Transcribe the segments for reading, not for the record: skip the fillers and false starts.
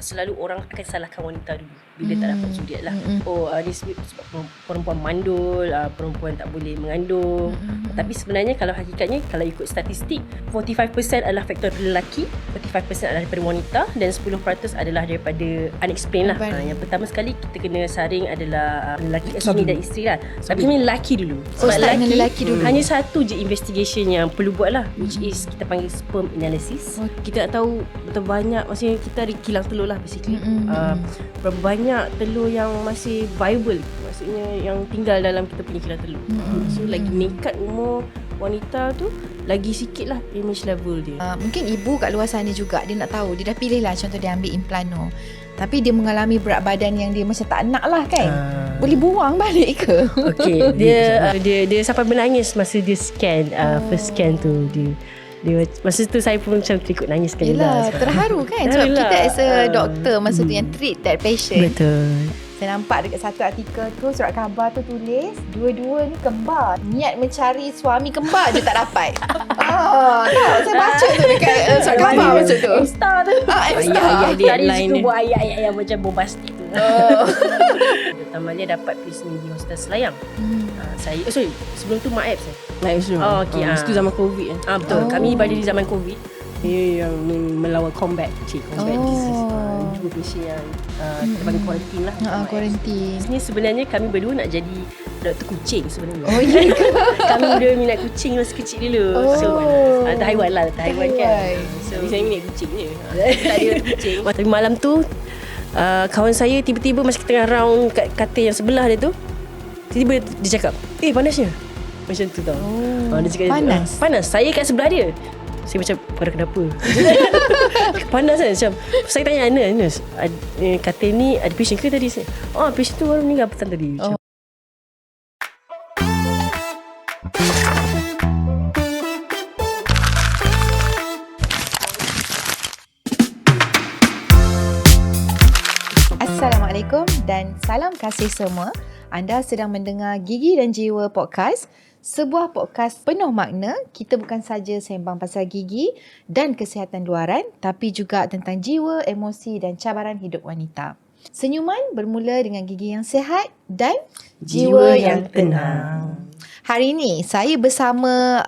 selalu orang akan salahkan wanita dulu bila tak dapat zodiak lah. Ni sebab perempuan mandul, perempuan tak boleh mengandung. Tapi sebenarnya kalau hakikatnya, kalau ikut statistik, 45% adalah faktor lelaki, 45% adalah daripada wanita, dan 10% adalah daripada unexplained lah. Yang pertama sekali kita kena saring adalah lelaki, suami dan isteri lah. Tapi kami lelaki dulu. Sebab lelaki dulu hanya satu je investigation yang perlu buat lah, which is kita panggil sperm analysis. Kita tak tahu berapa banyak, maksudnya kita ada kilang telur lah basically. Berapa banyak telur yang masih viable, maksudnya yang tinggal dalam kita punya kilang telur. So lagi meningkat umur wanita tu, lagi sikit lah image level dia. Mungkin ibu kat luar sana juga, dia nak tahu, dia dah pilih lah, contoh dia ambil implano, tapi dia mengalami berat badan yang dia macam tak nak lah kan. Boleh buang balik ke? Okay, dia sampai menangis masa dia scan, first scan tu. Dia masa tu saya pun macam ikut nangis sekali. Yelah, terharu kan. Sebab kita as a doctor masa tu yang treat that patient. Betul. Saya nampak dekat satu artikel tu, surat khabar tu tulis dua-dua ni kembar, niat mencari suami kembar je tak dapat. Tak, saya baca tu dekat surat khabar masa tu. Star tu. Ayat Tadi suka buat ayat-ayat yang macam bombastik tu. Dr. Malia dapat placement di Hostel Selayang. Sebelum tu Maib saya. Okay. Itu zaman COVID kan. Betul. Kami pada di zaman COVID. Dia yang melawan combat disease. Dua patient yang kita panggil kuarantin lah. Kuarantin. Ini sebenarnya kami berdua nak jadi doktor kucing sebenarnya. Ya ke? Kami berdua minat kucing masa kecil dulu. So Taiwan kan. So saya minat kucing je. Tak ada kucing. Tapi malam tu kawan saya tiba-tiba masa kita tengah round kat katil yang sebelah dia tu, tiba-tiba dia cakap, panasnya. Macam tu tau. Dia cakap, panas. Saya kat sebelah dia. Saya macam, kenapa? Panas kan? Macam, saya tanya Ana, katil ni ada patient ke tadi? Patient tu baru meninggal petang tadi. Assalamualaikum dan salam kasih semua. Anda sedang mendengar Gigi dan Jiwa Podcast, sebuah podcast penuh makna. Kita bukan saja sembang pasal gigi dan kesihatan luaran, tapi juga tentang jiwa, emosi dan cabaran hidup wanita. Senyuman bermula dengan gigi yang sihat dan jiwa yang tenang. Hari ini saya bersama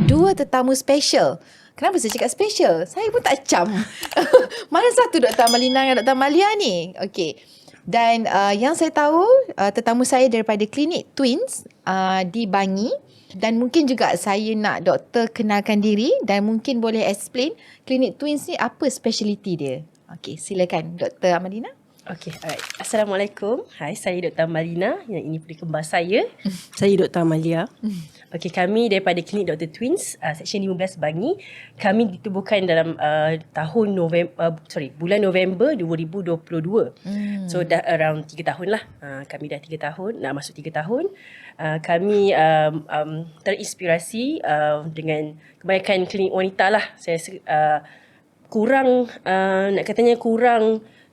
dua tetamu special. Kenapa saya cakap special? Saya pun tak cam. Mana satu Dr. Amalina dengan Dr. Malia ni? Okey. Dan yang saya tahu, tetamu saya daripada Klinik Twins di Bangi. Dan mungkin juga saya nak doktor kenalkan diri dan mungkin boleh explain Klinik Twins ni apa speciality dia. Okey, silakan Dr. Amalina. Okay, alright. Assalamualaikum. Hai, saya Dr. Amalina. Yang ini peri kembar saya. Saya Dr. Amalia. Okay, kami daripada Klinik Dr. Twins, Seksyen 15 Bangi. Kami ditubuhkan dalam bulan November 2022. So dah around 3 tahun lah. Kami dah 3 tahun, nak masuk 3 tahun. Kami terinspirasi dengan kebanyakan klinik wanita lah. Saya kurang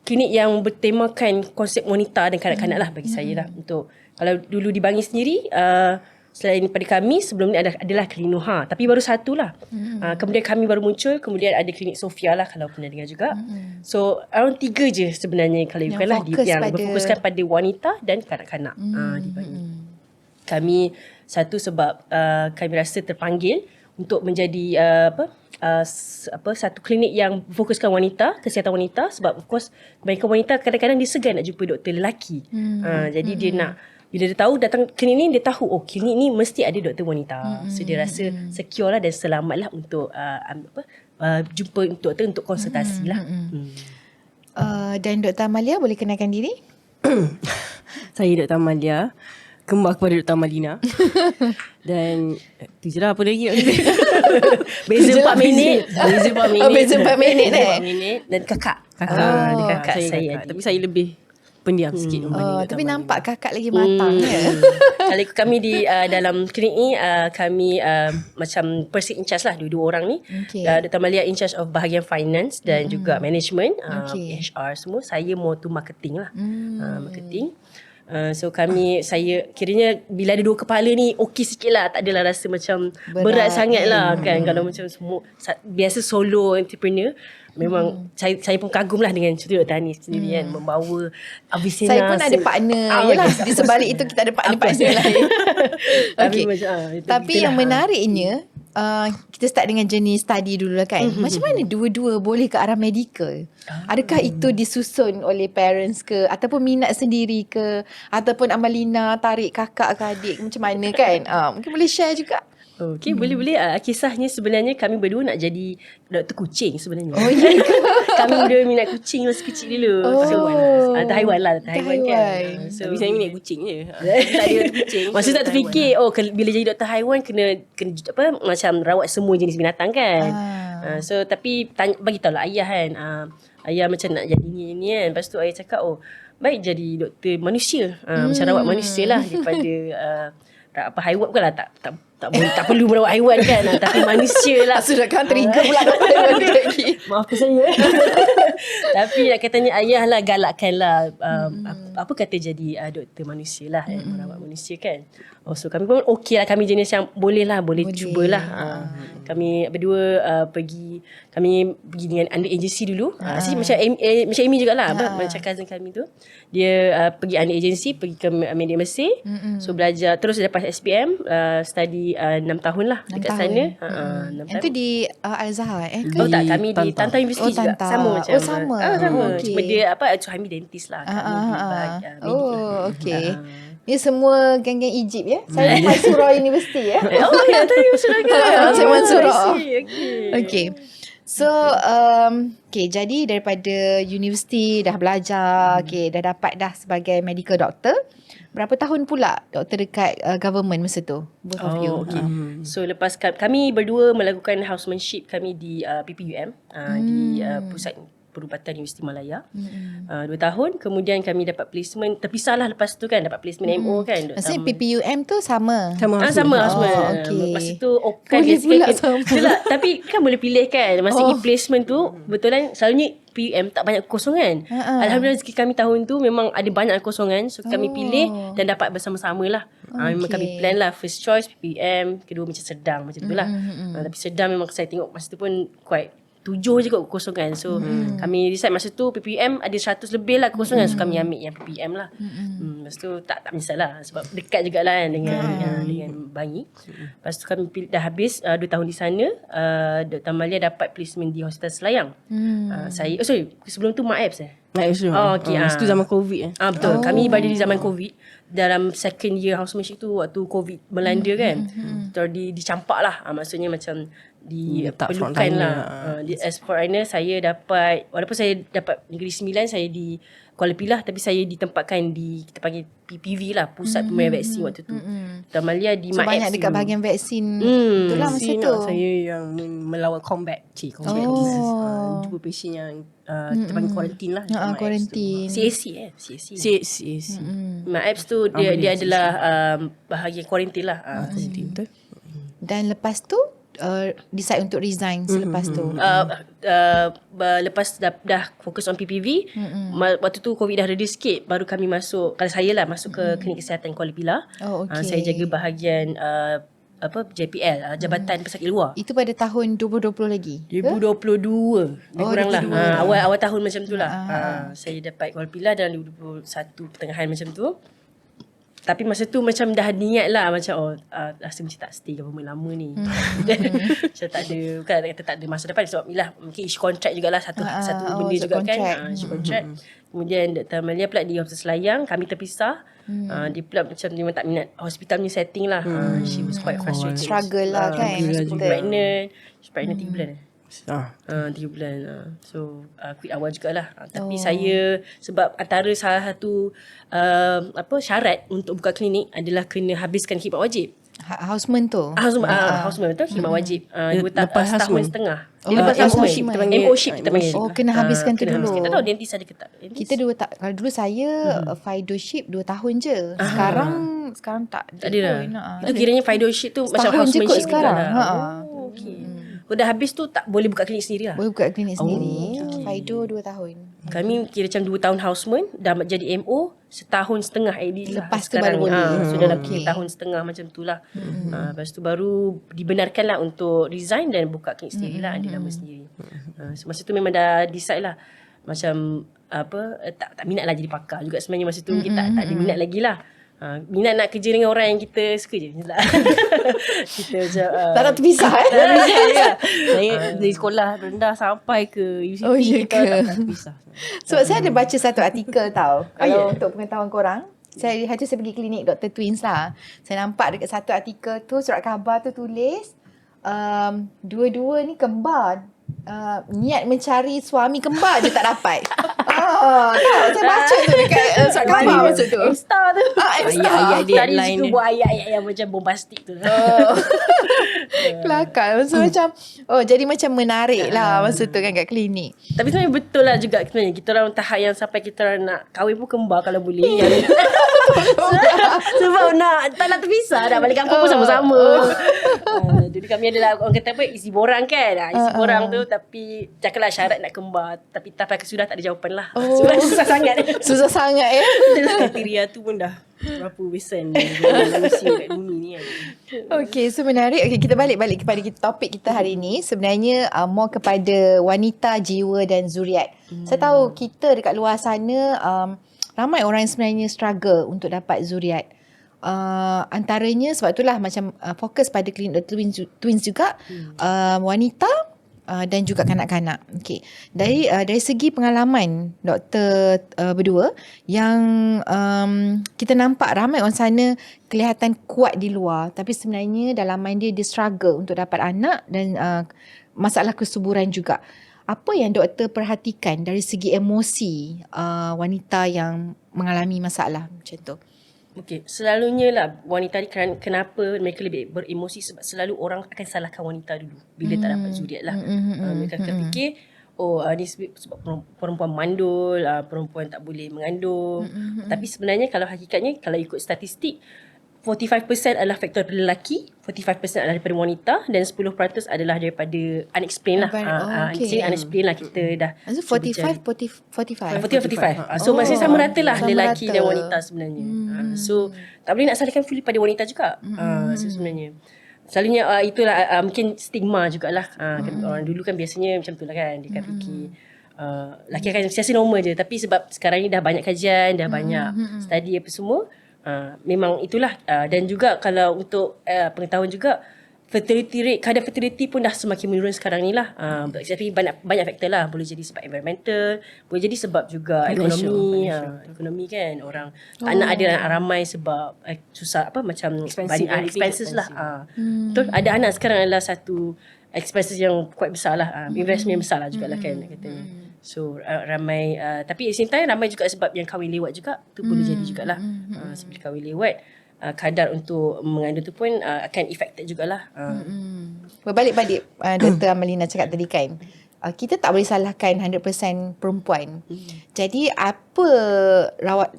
klinik yang bertemakan konsep wanita dan kanak-kanak lah bagi saya lah. Untuk kalau dulu di Bangi sendiri, selain daripada kami, sebelum ni adalah Klinik Noha, tapi baru satu lah. Kemudian kami baru muncul, kemudian ada Klinik Sofia lah kalau pernah dengar juga. So around 3 je sebenarnya kalau bukan lah yang berfokuskan pada wanita dan kanak-kanak di Bangi. Kami satu sebab kami rasa terpanggil untuk menjadi satu klinik yang fokuskan wanita, kesihatan wanita, sebab of course kebanyakan wanita kadang-kadang dia segan nak jumpa doktor lelaki. Jadi dia nak, bila dia tahu datang klinik ni, dia tahu klinik ni mesti ada doktor wanita. So dia rasa secure lah dan selamat lah untuk jumpa doktor untuk konsultasi lah. Dan Dr. Amalia boleh kenalkan diri? Saya Dr. Amalia, kembar kepada Dr. Amalina. Dan tu je lah, apa lagi nak kata. Beza 4 minit. Beza 4 minit Dan kakak. Dia kakak saya. Tapi saya lebih pendiam sikit. Tapi nampak kakak lagi matang. Kalau kami di dalam klinik ni, kami macam person in charge lah, dua-dua orang ni. Dr. Malia in charge of bahagian finance dan juga management, HR semua. Saya more to marketing lah. Marketing. So saya kiranya bila ada dua kepala ni okey sikit lah. Tak adalah rasa macam berat sangat lah kan. Kalau macam semua biasa solo entrepreneur, memang saya pun kagum lah dengan cerita Dr. Hani sendiri kan, membawa Avicenna. Saya pun ada partner. Yelah, di sebalik itu kita ada partner-partner lain. Okay. Tapi yang menariknya, kita start dengan jenis study dulu lah kan. Macam mana dua-dua boleh ke arah medical? Adakah itu disusun oleh parents ke, ataupun minat sendiri ke, ataupun Amalina tarik kakak ke adik, macam mana kan? Mungkin boleh share juga. Okey, boleh. Kisahnya sebenarnya kami berdua nak jadi doktor kucing sebenarnya. Oh, ya ke? Kami berdua minat kucing masa kecil dulu. Haiwan kan. Tapi saya minat kucing je. Tak ada kucing. Masa tak terfikir bila jadi doktor haiwan kena macam rawat semua jenis binatang kan. So tapi bagi tahu lah ayah kan. Ayah macam nak jadi ni kan. Lepas tu ayah cakap baik jadi doktor manusia. Macam rawat manusia lah daripada haiwan bukanlah tak perlu merawat haiwan kan. Tapi manusia lah. Sudah kan trigger pula haiwan lagi. Maafkan saya. Tapi katanya ayah lah galakkan lah apa kata jadi doktor manusia lah merawat manusia kan. So kami pun okey lah. Kami jenis yang boleh cubalah. Kami berdua pergi dengan under agency dulu. Macam Amy jugalah. Macam cousin kami tu. Dia pergi under agency, pergi ke Media Mesir. So belajar terus dapat SPM, study 6 tahun lah dekat sana. 6 Yang tu di Al-Azhar tak, kami di Tan Tao University juga. Sama macam. Sama. Sama. Okay. Cuma dia Suhaimi dentist lah. Okay. Ni semua geng-geng Egypt ya. Saya Mansurah University ya. Ya tadi Mansurah. Saya Mansurah. Okay. So okay, jadi daripada universiti dah belajar, okay, dah dapat dah sebagai medical doctor. Berapa tahun pula doktor dekat government masa tu? Both of you. Okay. So lepas kami berdua melakukan housemanship kami di PPUM, di Pusat Perubatan Universiti Malaya. 2 tahun. Kemudian kami dapat placement. Terpisahlah lepas tu kan. Dapat placement MO kan. Maksudnya PPUM tu sama? Sama. Okay. Lepas tu kan boleh pula sama. Tapi kan boleh pilih kan. Masa e-placement tu betulan selalunya PUM tak banyak kekosongan. Alhamdulillah rezeki kami tahun tu memang ada banyak kekosongan. So kami pilih dan dapat bersama-sama lah. Memang kami plan lah. First choice PPM, kedua macam sedang macam tu lah. Tapi sedang memang saya tengok masa tu pun quite 7 je kot kekosongan. So kami decide masa tu PPM ada 100 lebih lah kekosongan. So kami ambil yang PPM lah. Lepas tu tak menyesal lah. Sebab dekat jugalah kan dengan Bangi. Lepas tu kami dah habis 2 tahun di sana. Dr. Amalia dapat placement di Hospital Selayang. Saya sebelum tu MAEPS Itu zaman COVID betul. Kami berada di zaman COVID. Dalam second year housemanship tu waktu COVID melanda kan. Dicampak lah. Maksudnya macam diperlukan lah. As foreigner saya dapat, walaupun saya dapat Negeri Sembilan, saya di Kuala Pilah, tapi saya ditempatkan di, kita panggil PPV lah, Pusat Pemberian Vaksin waktu tu. Dan Malia di MAEPS. Banyak dekat bahagian vaksin. Itulah masa tu. Saya yang melawat combat disease. Jumpa patient yang kita panggil kuarantin lah. Kuarantin. CAC. MAEPS tu dia adalah bahagian kuarantin lah. Dan lepas tu decide untuk resign selepas tu. Lepas dah fokus on PPV, waktu tu COVID dah reda sikit, baru kami masuk, kalau saya lah masuk ke Klinik Kesihatan Kuala Pilah. Saya jaga bahagian JPL, Jabatan Pesakit Luar. Itu pada tahun 2020 lagi? 2022 kurang lah. Awal tahun macam tu lah. Saya dapat Kuala Pilah dalam 2021 pertengahan macam tu. Tapi masa tu macam dah niat lah, macam rasa macam tak stay government lama ni. Macam tak ada, bukan kata tak ada masa depan, sebab yelah mungkin isu kontrak jugalah satu benda juga kan. Isu kontrak. Kemudian Dr. Amalia pula di Hospital Selayang, kami terpisah. Dia pula macam dia tak minat hospital punya setting lah. She was quite frustrated. Struggle lah kan. She's pregnant 3 bulan. 3 bulan. So quit awal jugalah. Tapi saya, sebab antara salah satu syarat untuk buka klinik adalah kena habiskan khidmat wajib. Houseman tu? Houseman betul, khidmat wajib. Lepas setahun setengah. Lepas MO-ship kita panggil. Kena habiskan tu dulu. Kita tahu dentist ada ke tak? Kita 2 tahun. Kalau dulu saya fellowship 2 tahun je. Sekarang tak ada pun. Itu kiranya fellowship tu macam housemanship sekarang. Okay. Dah habis tu tak boleh buka klinik sendiri lah. Boleh buka klinik sendiri. Faido 2 tahun. Kami kira macam 2 tahun houseman, dah jadi MO, setahun setengah at least Lepas tu sekarang baru boleh. so dalam Okey. 3 tahun setengah macam tu lah. Lepas tu baru dibenarkan lah untuk resign dan buka klinik sendiri lah, ada nama sendiri. So masa tu memang dah decide lah macam tak minat lah jadi pakar juga sebenarnya masa tu. Kita tak ada minat lagi lah. Minat nak kerja dengan orang yang kita suka je. Kita macam Tak nak terpisah Saya dari sekolah rendah sampai ke UCT Oh, ya kita ke? tak pernah terpisah. Sebab saya ada baca satu artikel tau. Kalau untuk pengetahuan korang, saya pergi klinik Dr. Twins lah. Saya nampak dekat satu artikel tu, surat khabar tu tulis dua-dua ni kembar. Niat mencari suami kembar je tak dapat. Tahu saya baca tu dekat surat khabar masa tu. Star tu. Ayat-ayat dia Tadi line suka dia. buat ayat-ayat yang macam bombastik tu. Kelakar. So macam jadi macam menarik lah masa tu kan kat klinik. Tapi sebenarnya betul lah juga sebenarnya. Kita orang tahap yang sampai kita orang nak kahwin pun kembar kalau boleh. Yang sebab tak nak terpisah, nak balik kampung pun sama-sama. Dulu kami adalah orang kata apa, isi borang kan. Isi borang tu tapi cakaplah syarat nak kembar. Tapi sampai sudah tak ada jawapan lah. Susah sangat. Susah sangat ya. Kriteria tu pun dah berapa persen manusia kat bumi ni kan. Okay, so menarik. Okay, kita balik kepada topik kita hari ini. Sebenarnya more kepada wanita, jiwa dan zuriat. Saya tahu kita dekat luar sana ramai orang yang sebenarnya struggle untuk dapat zuriat. Antaranya sebab itulah macam fokus pada klinik twins juga wanita dan juga kanak-kanak. Okey. Dari segi pengalaman doktor berdua yang kita nampak ramai orang sana kelihatan kuat di luar tapi sebenarnya dalam mind dia struggle untuk dapat anak dan masalah kesuburan juga. Apa yang doktor perhatikan dari segi emosi wanita yang mengalami masalah macam tu? Okey, selalunya lah wanita ni kenapa mereka lebih beremosi sebab selalu orang akan salahkan wanita dulu bila tak dapat zuriat lah. Mereka akan fikir ni sebab perempuan mandul, perempuan tak boleh mengandung. Tapi sebenarnya kalau hakikatnya kalau ikut statistik 45% adalah faktor lelaki, 45% adalah daripada wanita dan 10% adalah daripada unexplained lah. Okay. Unexplained lah kita dah. So 45. 45. So maksudnya sama rata lah sama lelaki rata. dan wanita sebenarnya. So tak boleh nak salahkan fully pada wanita juga. So sebenarnya selalunya itulah mungkin stigma jugalah. Orang dulu kan biasanya macam tu lah kan. Dia kan fikir lelaki akan siasa normal je. Tapi sebab sekarang ni dah banyak kajian, dah banyak study apa semua. Memang itulah dan juga kalau untuk pengetahuan juga fertility rate, kadar fertility pun dah semakin menurun sekarang ni lah. Tapi banyak faktor lah. Boleh jadi sebab environmental, boleh jadi sebab juga ekonomi. Ekonomi kan orang tak nak ada anak ramai sebab susah macam expenses lah. Betul, ada anak sekarang adalah satu expenses yang quite besar lah. Investment yang besar lah jugalah kan katanya. So ramai tapi at the same time ramai juga sebab yang kahwin lewat juga tu boleh jadi jugalah. Sebab kahwin lewat kadar untuk mengandung tu pun akan affected jugalah. Berbalik-balik Dr. Amalina cakap tadi kan, kita tak boleh salahkan 100% perempuan. Jadi apa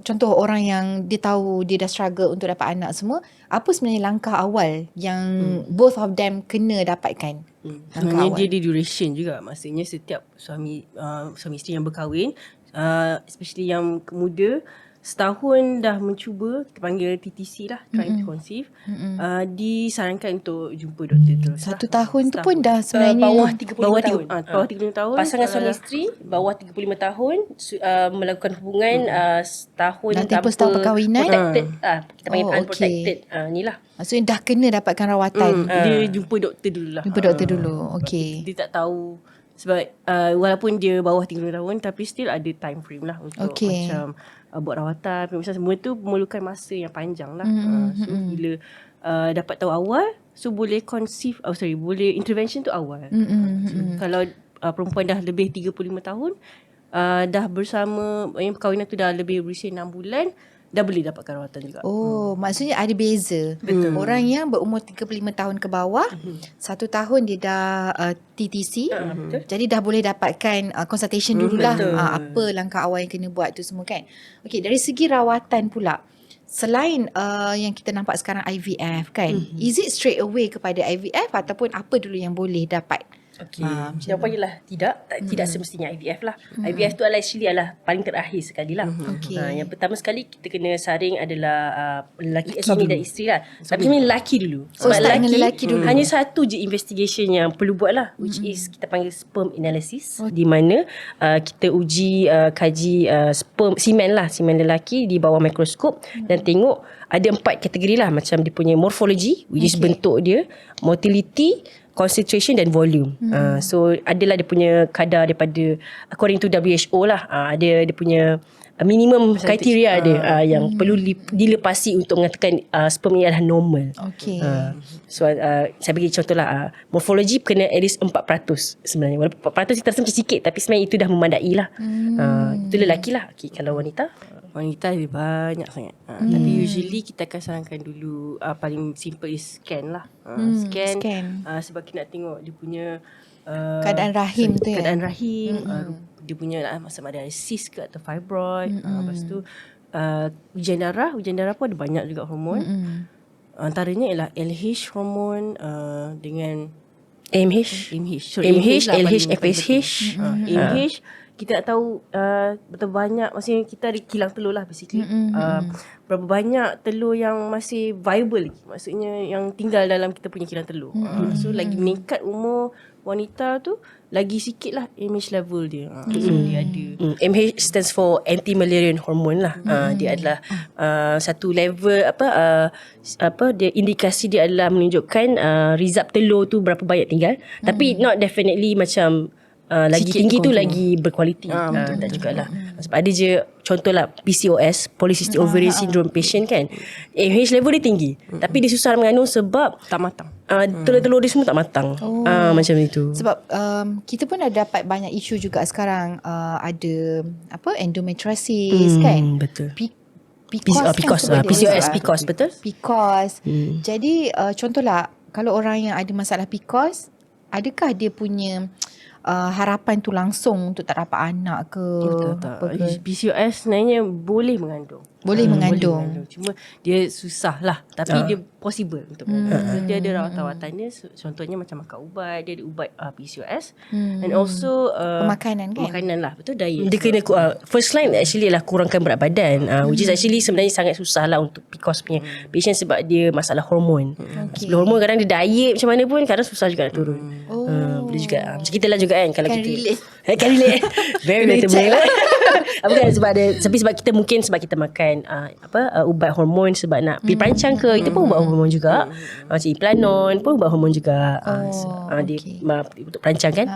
contoh orang yang dia tahu dia dah struggle untuk dapat anak semua, apa sebenarnya langkah awal yang both of them kena dapatkan? Sebenarnya dia ada duration juga. Maksudnya setiap suami isteri yang berkahwin, especially yang muda, setahun dah mencuba, kita panggil TTC lah, trying to conceive, disarankan untuk jumpa doktor terus. Satu tahun tu pun dah sebenarnya bawah 35 tahun. Bawah 35 tahun. Pasangan suami isteri bawah 35 tahun melakukan hubungan setahun dah tempoh setahun perkahwinan. protected. Kita panggil unprotected. Ni lah. Maksudnya dah kena dapatkan rawatan. Dia jumpa doktor dulu lah. Jumpa doktor dulu. Okey. Dia tak tahu sebab walaupun dia bawah 35 tahun tapi still ada time frame lah untuk macam buat rawatan. Macam semua tu memerlukan masa yang panjang lah. So bila dapat tahu awal, so boleh conceive, boleh intervention tu awal. So, kalau perempuan dah lebih 35 tahun, dah bersama, yang perkahwinan tu dah lebih berusia 6 bulan, dah boleh dapatkan rawatan juga. Maksudnya ada beza. Betul. Orang yang berumur 35 tahun ke bawah, 1 tahun dia dah TTC. Jadi dah boleh dapatkan consultation dululah. Apa langkah awal yang kena buat tu semua kan. Okey, dari segi rawatan pula, selain yang kita nampak sekarang IVF kan, is it straight away kepada IVF ataupun apa dulu yang boleh dapat? Okay. Jawapannya lah tidak semestinya IVF lah. IVF tu adalah paling terakhir sekali lah. Okay. Yang pertama sekali kita kena saring adalah lelaki suami dan isteri lah. Tapi ni lelaki dulu. Sebab start dengan lelaki dulu. hanya satu je investigation yang perlu buat lah, which is kita panggil sperm analysis, di mana kita uji kaji semen lelaki di bawah mikroskop dan tengok ada 4 kategori lah, macam dia punya morphology, which is bentuk dia, motility, concentration dan volume. So adalah dia punya kadar daripada according to WHO lah, ada dia punya minimum kriteria dia yang perlu dilepasi untuk mengatakan sperm ni adalah normal. Okay. So saya bagi contoh lah, morphology kena at least 4% sebenarnya. Walaupun 4% kita rasa macam sikit, tapi sebenarnya itu dah memadai lah. Itu lelaki lah. Okay, kalau wanita lebih banyak sangat. Tapi usually kita akan sarankan dulu paling simple is scan lah. Scan. Sebab kita nak tengok dia punya Keadaan rahim tu ya. Keadaan rahim, dia punya sama ada cyst ke atau fibroid. Lepas tu ujian darah pun ada banyak juga hormon. Antaranya ialah LH hormon dengan MH, LH, FSH. MH kita nak tahu berapa banyak, maksudnya kita ada kilang telur lah basically. Berapa banyak telur yang masih viable lagi, maksudnya yang tinggal dalam kita punya kilang telur. So lagi meningkat umur wanita tu, lagi sikit lah MH level dia. So dia ada MH stands for anti-Müllerian hormone lah. Dia adalah satu level dia indikasi dia adalah menunjukkan result telur tu berapa banyak tinggal. Tapi not definitely macam lagi tinggi tu lagi berkualiti. Tak jugalah. Sebab ada je contohlah PCOS, Polycystic Ovarian Syndrome patient kan, MH level dia tinggi, tapi dia susah mengandung sebab tak matang. telur-telur dia semua tak matang. Macam itu. Sebab kita pun ada dapat banyak isu juga sekarang, ada endometriosis kan. Betul. PCOS betul. PCOS. Jadi contohlah kalau orang yang ada masalah PCOS, adakah dia punya harapan tu langsung untuk tak dapat anak ke? Apa ke? PCOS sebenarnya boleh mengandung. Boleh mengandung. Cuma dia susah lah. Tapi dia possible untuk mengandung. Dia ada rawat-rawatan dia. Contohnya macam makan ubat. Dia ada ubat PCOS. And also pemakanan kan? Pemakanan lah. Betul, diet. Dia kena first line actually lah kurangkan berat badan, which is actually sebenarnya sangat susah lah untuk PCOS punya patient sebab dia masalah hormon. Sebelum hormon kadang dia diet macam mana pun kadang susah juga nak turun. Boleh juga macam kita lah juga kan, kalau Can kita relate. Can relate. Very relatable lah. Bukan sebab kita mungkin sebab kita makan ubat hormon sebab nak pil perancang ke, itu pun ubat hormon juga. Macam Implanon pun ubat hormon juga. Dia untuk perancang kan.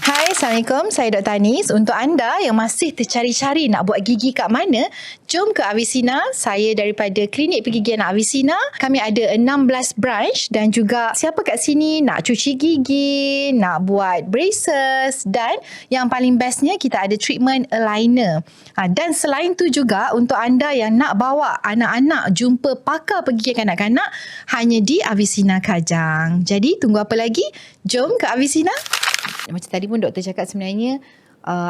Hai, Assalamualaikum. Saya Dr. Anis. Untuk anda yang masih tercari-cari nak buat gigi kat mana, jom ke Avicenna. Saya daripada Klinik Pergigian Avicenna. Kami ada 16 branch dan juga siapa kat sini nak cuci gigi, nak buat braces, dan yang paling bestnya kita ada treatment aligner. Dan selain tu juga untuk anda yang nak bawa anak-anak jumpa pakar pergigian kanak-kanak, hanya di Avicenna Kajang. Jadi tunggu apa lagi? Jom ke Avicenna. Macam tadi pun doktor cakap sebenarnya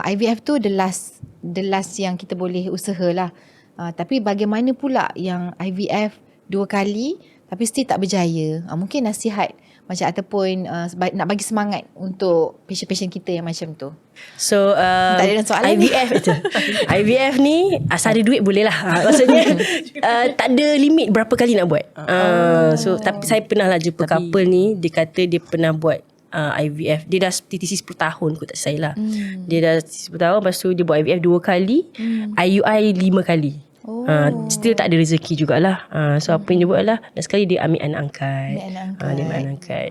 IVF tu the last yang kita boleh usahalah. Tapi bagaimana pula yang IVF 2 kali tapi still tak berjaya? Mungkin nasihat macam ataupun nak bagi semangat untuk patient-patient kita yang macam tu. So tak ada soalan IVF betul. IVF ni asal ada duit boleh lah. Maksudnya tak ada limit berapa kali nak buat. So tapi saya pernah lah jumpa couple ni, dia kata dia pernah buat IVF. Dia dah TTC 10 tahun kot, tak saya lah. Dia dah 10 tahun, lepas tu dia buat IVF 2 kali, IUI 5 kali. Still tak ada rezeki jugalah. So apa yang dia buat lah, dan sekali dia ambil anak angkat. Dia ambil anak angkat.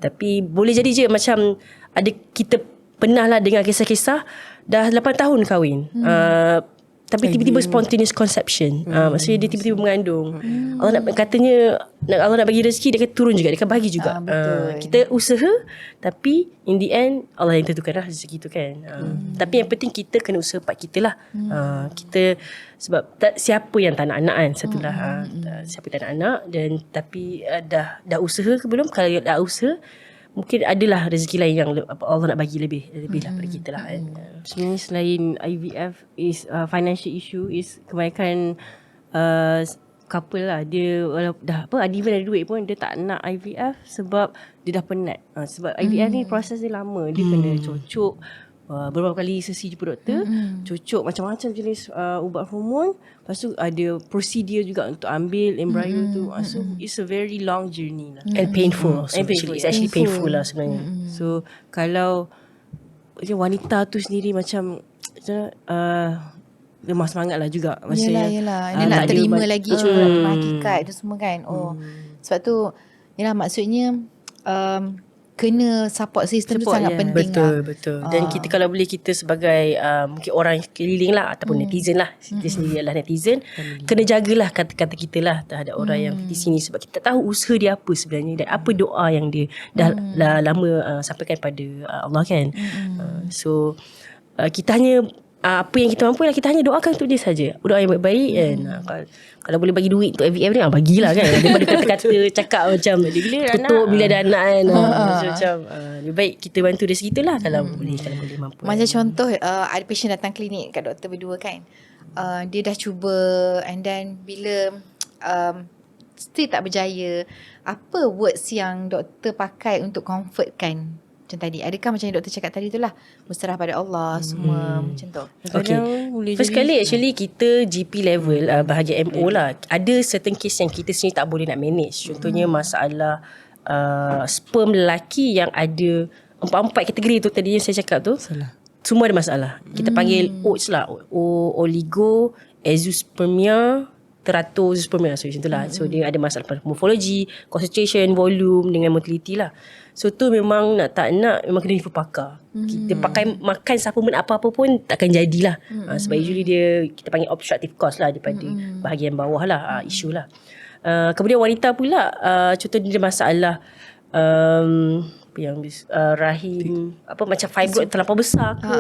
Tapi boleh jadi je macam ada, kita pernah lah dengar kisah-kisah dah 8 tahun kahwin, tapi tiba-tiba spontaneous conception. Maksudnya dia tiba-tiba mengandung. Allah nak, katanya Allah nak bagi rezeki, dia akan turun juga, dia akan bagi juga. Kita usaha, tapi in the end Allah yang tentukan lah rezeki tu kan. Tapi yang penting kita kena usaha part kita lah. Kita, sebab siapa yang tak nak anak kan, satulah. Siapa tak nak anak, dan tapi dah usaha ke belum? Kalau dah usaha, mungkin adalah rezeki lain yang Allah nak bagi lebih lah pada kita lah. Sebenarnya selain IVF is financial issue, is kebanyakan couple lah, dia dah even ada duit pun dia tak nak IVF sebab dia dah penat. Sebab IVF ni proses dia lama, dia kena cocok beberapa kali sesi jumpa doktor, cocok macam-macam jenis ubat hormon. Lepas tu ada prosedur juga untuk ambil embryo tu. So it's a very long journey lah. And painful also. And painful, It's actually painful lah sebenarnya. So kalau wanita tu sendiri macam lemah semangat lah juga. Yelah. Dia nak terima lagi cuma nak terima hakikat tu semua kan. Sebab tu yelah maksudnya kena support system tu sangat penting lah. Betul. Dan kita kalau boleh, kita sebagai mungkin orang keliling lah ataupun netizen lah, kita sendiri adalah netizen, kena jagalah kata-kata kita lah terhadap orang yang di sini, sebab kita tahu usaha dia apa sebenarnya dan apa doa yang dia dah lama sampaikan pada Allah kan. So kita hanya apa yang kita mampu lah, kita hanya doakan untuk dia saja, doa yang baik-baik kan. Kalau boleh bagi duit untuk IVF ni bagilah kan, daripada kata-kata cakap macam tutup bila ada anak kan. Macam lebih baik kita bantu dari segitu lah kalau boleh mampu. Macam contoh ada patient datang klinik kat doktor berdua kan, dia dah cuba and then bila still tak berjaya, apa words yang doktor pakai untuk comfortkan macam tadi? Adakah macam yang doktor cakap tadi tu lah, berserah pada Allah semua macam tu? Okay. First kali actually kita GP level bahagian MO lah, ada certain case yang kita sendiri tak boleh nak manage. Contohnya masalah sperm lelaki yang ada 4 kategori tu tadi yang saya cakap tu. Semua ada masalah. Kita panggil OATS lah, oligo, azoospermia, teratospermia, so macam tu lah. So dia ada masalah morphology, concentration, volume dengan motility lah. So tu memang tak nak memang kena jumpa pakar. Kita pakai makan supplement apa-apa pun takkan jadilah. Sebab usually kita panggil obstructive cause lah daripada bahagian bawah lah, isu lah. Kemudian wanita pula, contoh dia masalah rahim macam fibroid terlampau besar ke,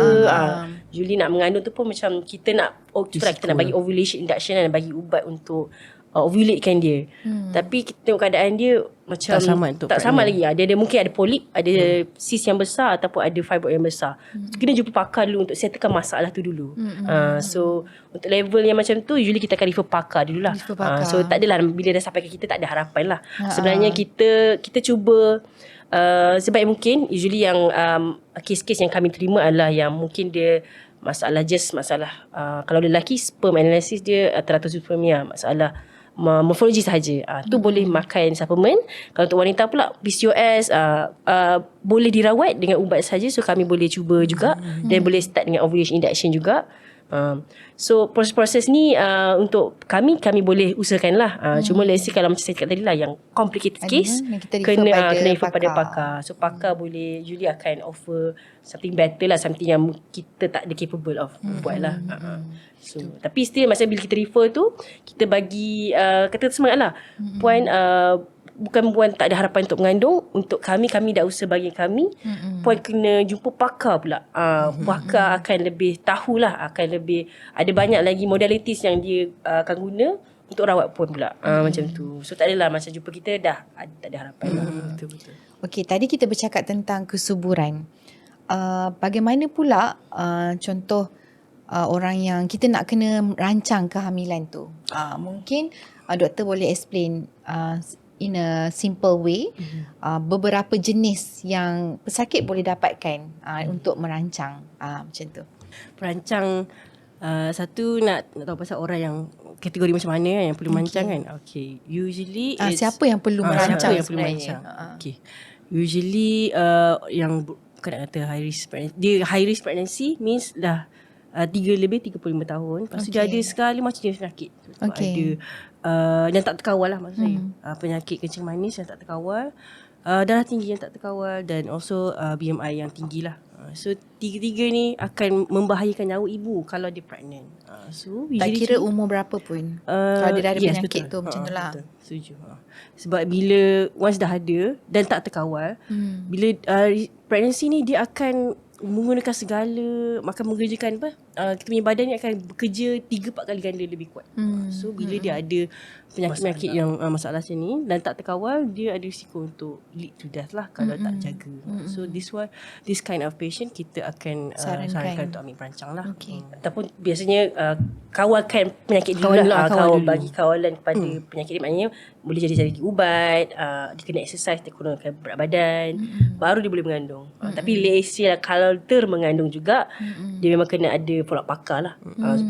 usually nak mengandung tu pun macam kita nak kita nak bagi ovulation induction dan bagi ubat untuk ovulatekan dia. Tapi kita tengok keadaan dia macam tak sama lagi. Dia mungkin ada polip, ada cyst yang besar ataupun ada fibroid yang besar. Kena jumpa pakar dulu untuk settlekan masalah tu dulu. So untuk level yang macam tu usually kita akan refer pakar dulu lah. So tak adalah bila dah sampai ke kita tak ada harapan lah. Sebenarnya kita cuba sebaik mungkin. Usually yang kes-kes yang kami terima adalah yang mungkin dia masalah kalau lelaki sperm analysis dia teratospermia, masalah morfologi sahaja. Tu boleh makan suplemen. Kalau untuk wanita pula PCOS boleh dirawat dengan ubat saja. So kami boleh cuba juga dan boleh start dengan ovulation induction juga. So proses-proses ni untuk kami boleh usahakan lah. Cuma let's say kalau macam saya cakap tadi lah, yang complicated case kena refer pada pakar. So pakar boleh usually akan offer something better lah, something yang kita tak ada capable of buat lah. So tapi still masa bila kita refer tu, kita bagi kata semangat lah, puan bukan puan tak ada harapan untuk mengandung. Untuk kami dah usaha bagi kami. Puan kena jumpa pakar pula. Pakar akan lebih tahulah, akan lebih ada banyak lagi modalities yang dia akan guna untuk rawat puan pula. Macam tu. So tak adalah macam jumpa kita dah tak ada harapan lah. Betul-betul. Okey, tadi kita bercakap tentang kesuburan. Bagaimana pula contoh orang yang kita nak kena rancang kehamilan tu? Mungkin doktor boleh explain in a simple way beberapa jenis yang pesakit boleh dapatkan untuk merancang macam tu. Perancang satu nak tahu pasal orang yang kategori macam mana yang perlu merancang kan. Okay, usually siapa yang perlu merancang sebenarnya? Okay, usually yang bukan nak kata high risk pregnancy. Dia high risk pregnancy means dah 35 tahun. Lepas tu dia ada sekali macam jenis penyakit. Ada yang tak terkawal lah maksud saya. Penyakit kencing manis yang tak terkawal, darah tinggi yang tak terkawal, dan also BMI yang tinggi lah. So tiga-tiga ni akan membahayakan nyawa ibu kalau dia pregnant. So tak kira umur berapa pun, kalau dia dah ada penyakit tu macam tu lah. Setuju. Sebab bila once dah ada dan tak terkawal, bila pregnancy ni dia akan menggunakan segala, makan menggerjakan kita punya badan ni akan bekerja 3-4 kali ganda lebih kuat. So bila dia ada penyakit-penyakit yang masalah macam ni dan tak terkawal, dia ada risiko untuk lead to death lah kalau tak jaga. So this kind of patient kita akan sarankan untuk ambil perancang lah. Ataupun biasanya kawalkan penyakit dulu lah. Kawal bagi kawalan kepada penyakit ni, maknanya boleh jadi cari ubat, dia kena exercise, dia kurangkan berat badan, baru dia boleh mengandung. Tapi let's say lah, kalau termengandung juga, dia memang kena ada follow up pakar lah.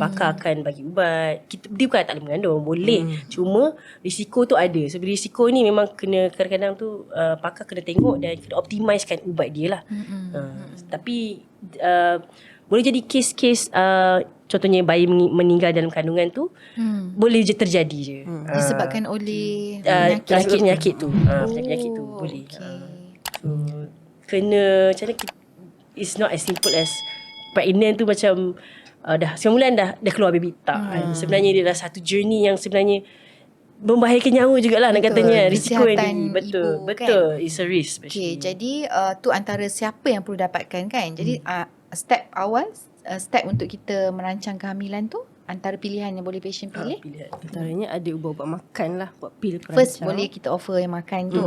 Pakar akan bagi ubat. Dia bukan tak boleh mengandung, boleh. Cuma risiko tu ada. So risiko ni memang kena, kadang-kadang tu pakar kena tengok dan kena optimizekan ubat dia lah. Tapi boleh jadi kes-kes contohnya bayi meninggal dalam kandungan tu boleh je terjadi je. Disebabkan oleh penyakit-penyakit tu. Penyakit-penyakit tu boleh. So kena macam mana, it's not as simple as pregnant tu macam dah 9 bulan dah keluar baby. Tak. Sebenarnya dia dah satu journey yang sebenarnya membahayakan nyawa jugalah nak katanya. Risiko yang tinggi. Betul. Betul. Kan? It's a risk. Jadi tu antara siapa yang perlu dapatkan kan. Jadi step awal, step untuk kita merancang kehamilan tu, antara pilihan yang boleh patient pilih. Antaranya ada ubat-ubat makan lah, buat pil perancang. First boleh kita offer yang makan tu.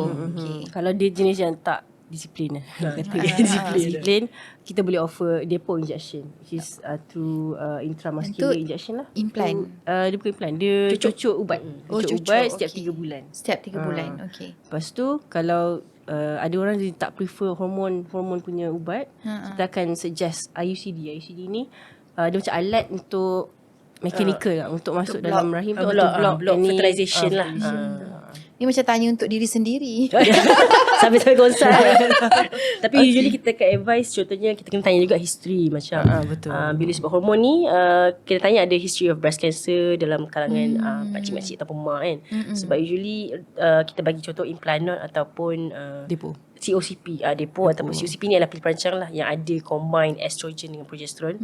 Kalau dia jenis yang tak disiplin disiplin, kita boleh offer depo injection, which is through intramuscular injection lah. Implant. Dia bukan implant, dia cucuk ubat. Cucuk ubat setiap 3 bulan. Setiap 3 bulan. Okey. Lepas tu kalau ada orang dia tak prefer hormon punya ubat, kita akan suggest IUCD. IUCD ni dia macam alat untuk mechanical lah, untuk masuk dalam rahim tu, untuk block fertilization lah. Ni macam tanya untuk diri sendiri. Sambil-sambil konsult. Tapi usually kita akan advise, contohnya kita kena tanya juga history macam betul. Bila sebab hormon ni kita tanya ada history of breast cancer dalam kalangan pakcik-makcik ataupun mak kan. Sebab usually kita bagi contoh implanon ataupun depo COCP, depo ataupun COCP ni adalah pil perancang lah yang ada combine estrogen dengan progesterone.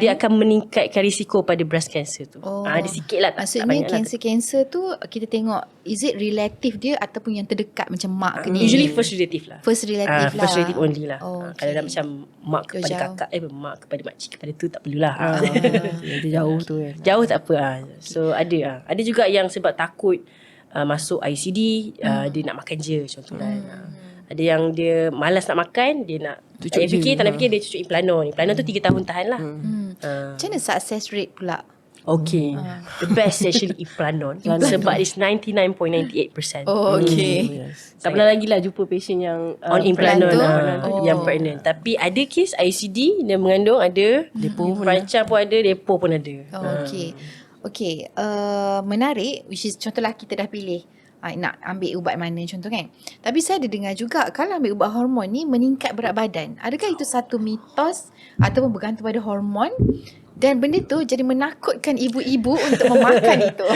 Dia akan meningkatkan risiko pada breast cancer tu. Ada sikit lah. Maksudnya kanser-kanser tu kita tengok is it relative dia ataupun yang terdekat macam mak ke ni? Usually first relative lah. First relative lah. First relative only lah. Kalau dah macam mak kepada kakak, mak kepada makcik, kepada tu tak perlulah. Dia jauh tu kan. Jauh tak apa. So ada juga yang sebab takut masuk ICD, dia nak makan je contohnya. Ada yang dia malas nak makan, dia nak tak nak fikir dia cucuk implanon. Implanon tu 3 tahun tahan lah. Macam mana success rate pula? Okay. The best actually implanon. Sebab it's 99.98%. Tak pernah lagi lah jumpa patient yang on implanon yang pregnant. Tapi ada kes ICD dia mengandung, ada depo perancang pun ada, depo pun ada. Okay, menarik, which is contohlah kita dah pilih nak ambil ubat mana contoh kan. Tapi saya ada dengar juga kalau ambil ubat hormon ni meningkat berat badan. Adakah itu satu mitos ataupun bergantung pada hormon? Dan benda tu jadi menakutkan ibu-ibu untuk memakan itu.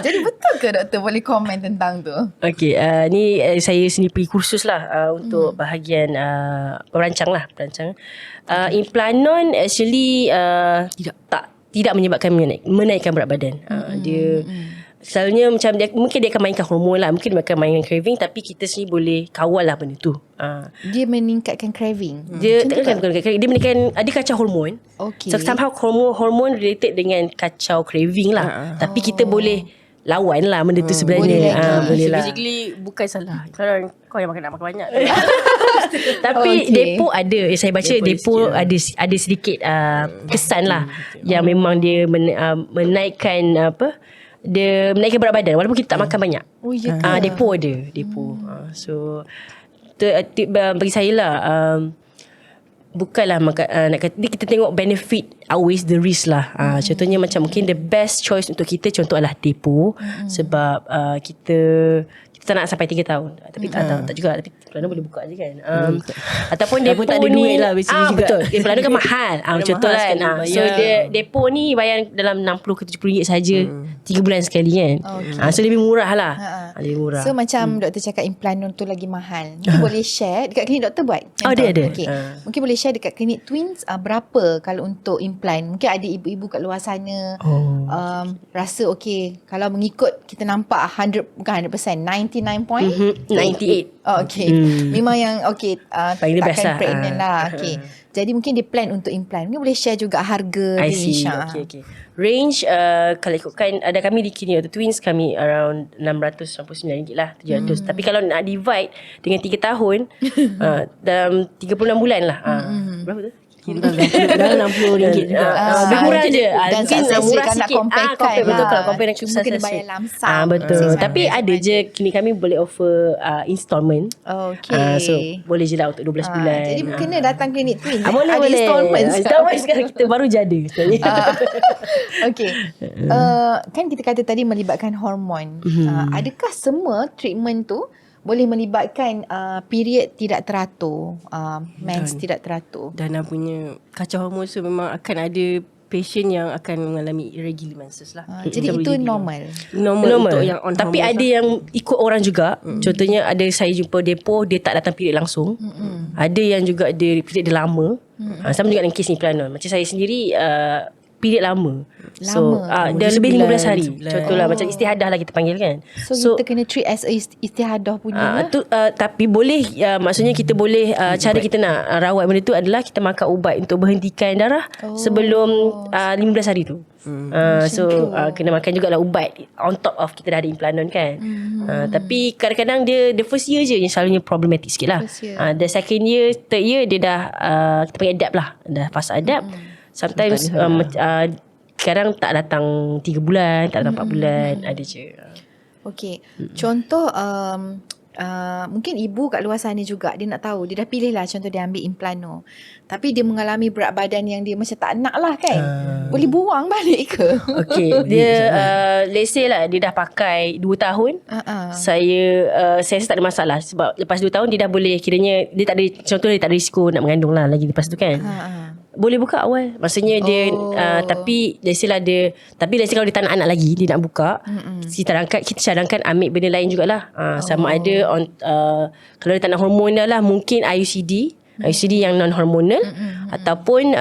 Jadi betul ke doktor, boleh komen tentang tu? Okay, ni saya sendiri pergi kursus lah untuk bahagian perancang. Implanon actually tidak menyebabkan menaikkan berat badan. Dia selalunya macam mungkin dia akan mainkan hormon lah, mungkin dia akan mainkan craving, tapi kita sendiri boleh kawal lah benda tu. Dia meningkatkan craving. Dia meningkatkan, dia kacau hormon. So somehow hormon related dengan kacau craving lah. Tapi kita boleh lawan lah benda tu sebenarnya. Boleh lah. Basically bukan salah. Kalau kau yang nak makan banyak. Tapi depo ada, saya baca depo ada sedikit kesan lah yang memang dia menaikkan dia menaikkan berat badan walaupun kita tak makan banyak. Depo ada, depo. So bagi saya lah, bukanlah nak kata kita tengok benefit outweighs the risk lah. Contohnya macam mungkin the best choice untuk kita contoh adalah depo. Sebab kita tak nak sampai 3 tahun. Tapi tak juga. Tapi Implanon boleh buka je kan. Ataupun depo tak ada ni duit lah basically juga. betul. Implanon kan mahal. Contoh kan. So depo ni bayar dalam 60 ke 70 ringgit saja 3 bulan sekali kan. So lebih murah lah. Lebih murah. So macam doktor cakap implanon tu lagi mahal. Mungkin boleh share dekat klinik doktor buat. Dia ada. Okay. Mungkin boleh share dekat klinik twins berapa kalau untuk implant. Mungkin ada ibu-ibu kat luar sana rasa okay, kalau mengikut kita nampak 100 bukan 100%, 99.98. Okay. Memang yang okay, paling best takkan lah. pregnant lah. Okay. Jadi mungkin dia plan untuk implant. Mungkin boleh share juga harga I range. see. Okay. Range kalau ikutkan ada kami di Kini atau Twins kami around RM699 lah, 700. Tapi kalau nak divide dengan 3 tahun dalam 36 bulan lah. Berapa tu? Dalam RM60 juga. Lebih murah je. Dan Mungkin murah nak sikit. compare kan. Betul kalau compare dengan Cuma kena bayar lamsam. betul. 600, Tapi ada je Kini kami boleh offer installment. Okay. So boleh je lah untuk 12 bulan. Jadi kena datang klinik Twin. Boleh. Ada installment. Installment sekarang kita baru jadi sebenarnya. Okay. Kan kita kata tadi melibatkan hormon. Adakah semua treatment tu boleh melibatkan period tidak teratur, mens tidak teratur? Dan punya kacau hormon tu memang akan ada patient yang akan mengalami irregular menses lah. Jadi itu normal. Normal untuk yang on Tapi hormones ada yang ikut orang juga. Contohnya ada saya jumpa depo, dia tak datang period langsung. Ada yang juga dia period dia lama. Sama juga dengan kes ni Planon. Macam saya sendiri period lama. So dia lebih 15 hari. Contohlah macam istihadah lah kita panggil kan. So kita kena treat as a istihadah punya. Tapi boleh maksudnya kita boleh cara kita nak rawat benda tu adalah kita makan ubat untuk berhentikan darah sebelum 15 hari tu. Kena makan jugalah ubat on top of kita dah ada implanon kan. Tapi kadang-kadang dia the first year je yang selalunya problematic sikit lah. The second year, third year dia dah kita panggil adapt lah. Dah fasa adapt. Sometimes sekarang tak datang 3 bulan, tak datang 4 bulan, ada je. Okay. Contoh mungkin ibu kat luar sana juga dia nak tahu, dia dah pilih lah contoh dia ambil implano, tapi dia mengalami berat badan yang dia macam tak nak lah kan. Boleh buang balik ke? Okay, dia let's say lah dia dah pakai 2 tahun. Saya tak ada masalah sebab lepas 2 tahun dia dah boleh, kiranya dia tak ada, contoh dia tak ada risiko nak mengandung lah lagi lepas tu kan. Boleh buka awal. Maksudnya dia tapi let's say lah dia, tapi let's say kalau dia tak nak anak lagi, dia nak buka, kita cadangkan ambil benda lain jugalah. Sama ada kalau dia tak nak hormon dah lah, mungkin IUCD yang non hormonal ataupun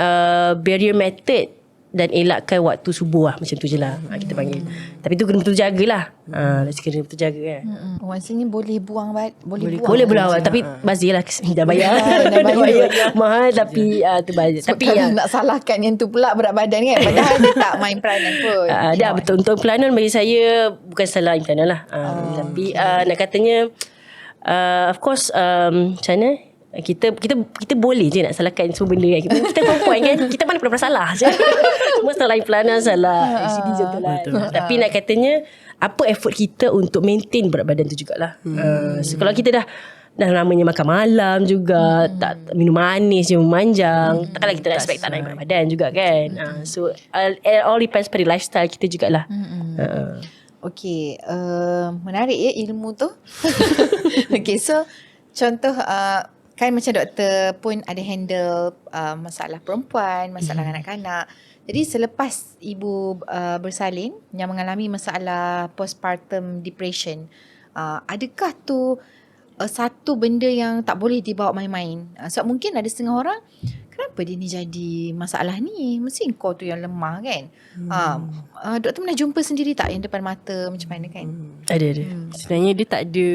barrier method dan elakkan waktu subuh lah. Macam tu je lah kita panggil. Tapi tu kena betul jagalah. Kena betul jaga kan. Maksudnya boleh buang Boleh awal. Tapi bazir lah. Dah bayar. Dah bayar. Mahal tapi tu bazir. Tapi nak salahkan yang tu pula berat badan kan. Padahal dia tak main peranan pun. Dah betul. Untuk peranan bagi saya bukan salah peranan lah. Tapi nak katanya of course macam mana, kita boleh je nak salahkan semua benda kan. Kita perempuan kan, kita mana pernah salah je. Semua salah implantan, salah ICD contoh lah. Tapi nak katanya apa effort kita untuk maintain berat badan tu jugalah. So kalau kita dah namanya makan malam juga, tak minum manis je, memanjang, takkanlah kita nak expect tak naik berat badan juga kan. So it all depends pada lifestyle kita jugalah. Okay, menarik ya ilmu tu. Okay, so contoh kan macam doktor pun ada handle masalah perempuan, masalah kanak-kanak. Jadi selepas ibu bersalin yang mengalami masalah postpartum depression, adakah tu satu benda yang tak boleh dibawa main-main? Sebab mungkin ada setengah orang, kenapa dia ni jadi masalah ni? Mesti kau tu yang lemah kan? Doktor pernah jumpa sendiri tak yang depan mata macam mana kan? Ada. Sebenarnya dia tak ada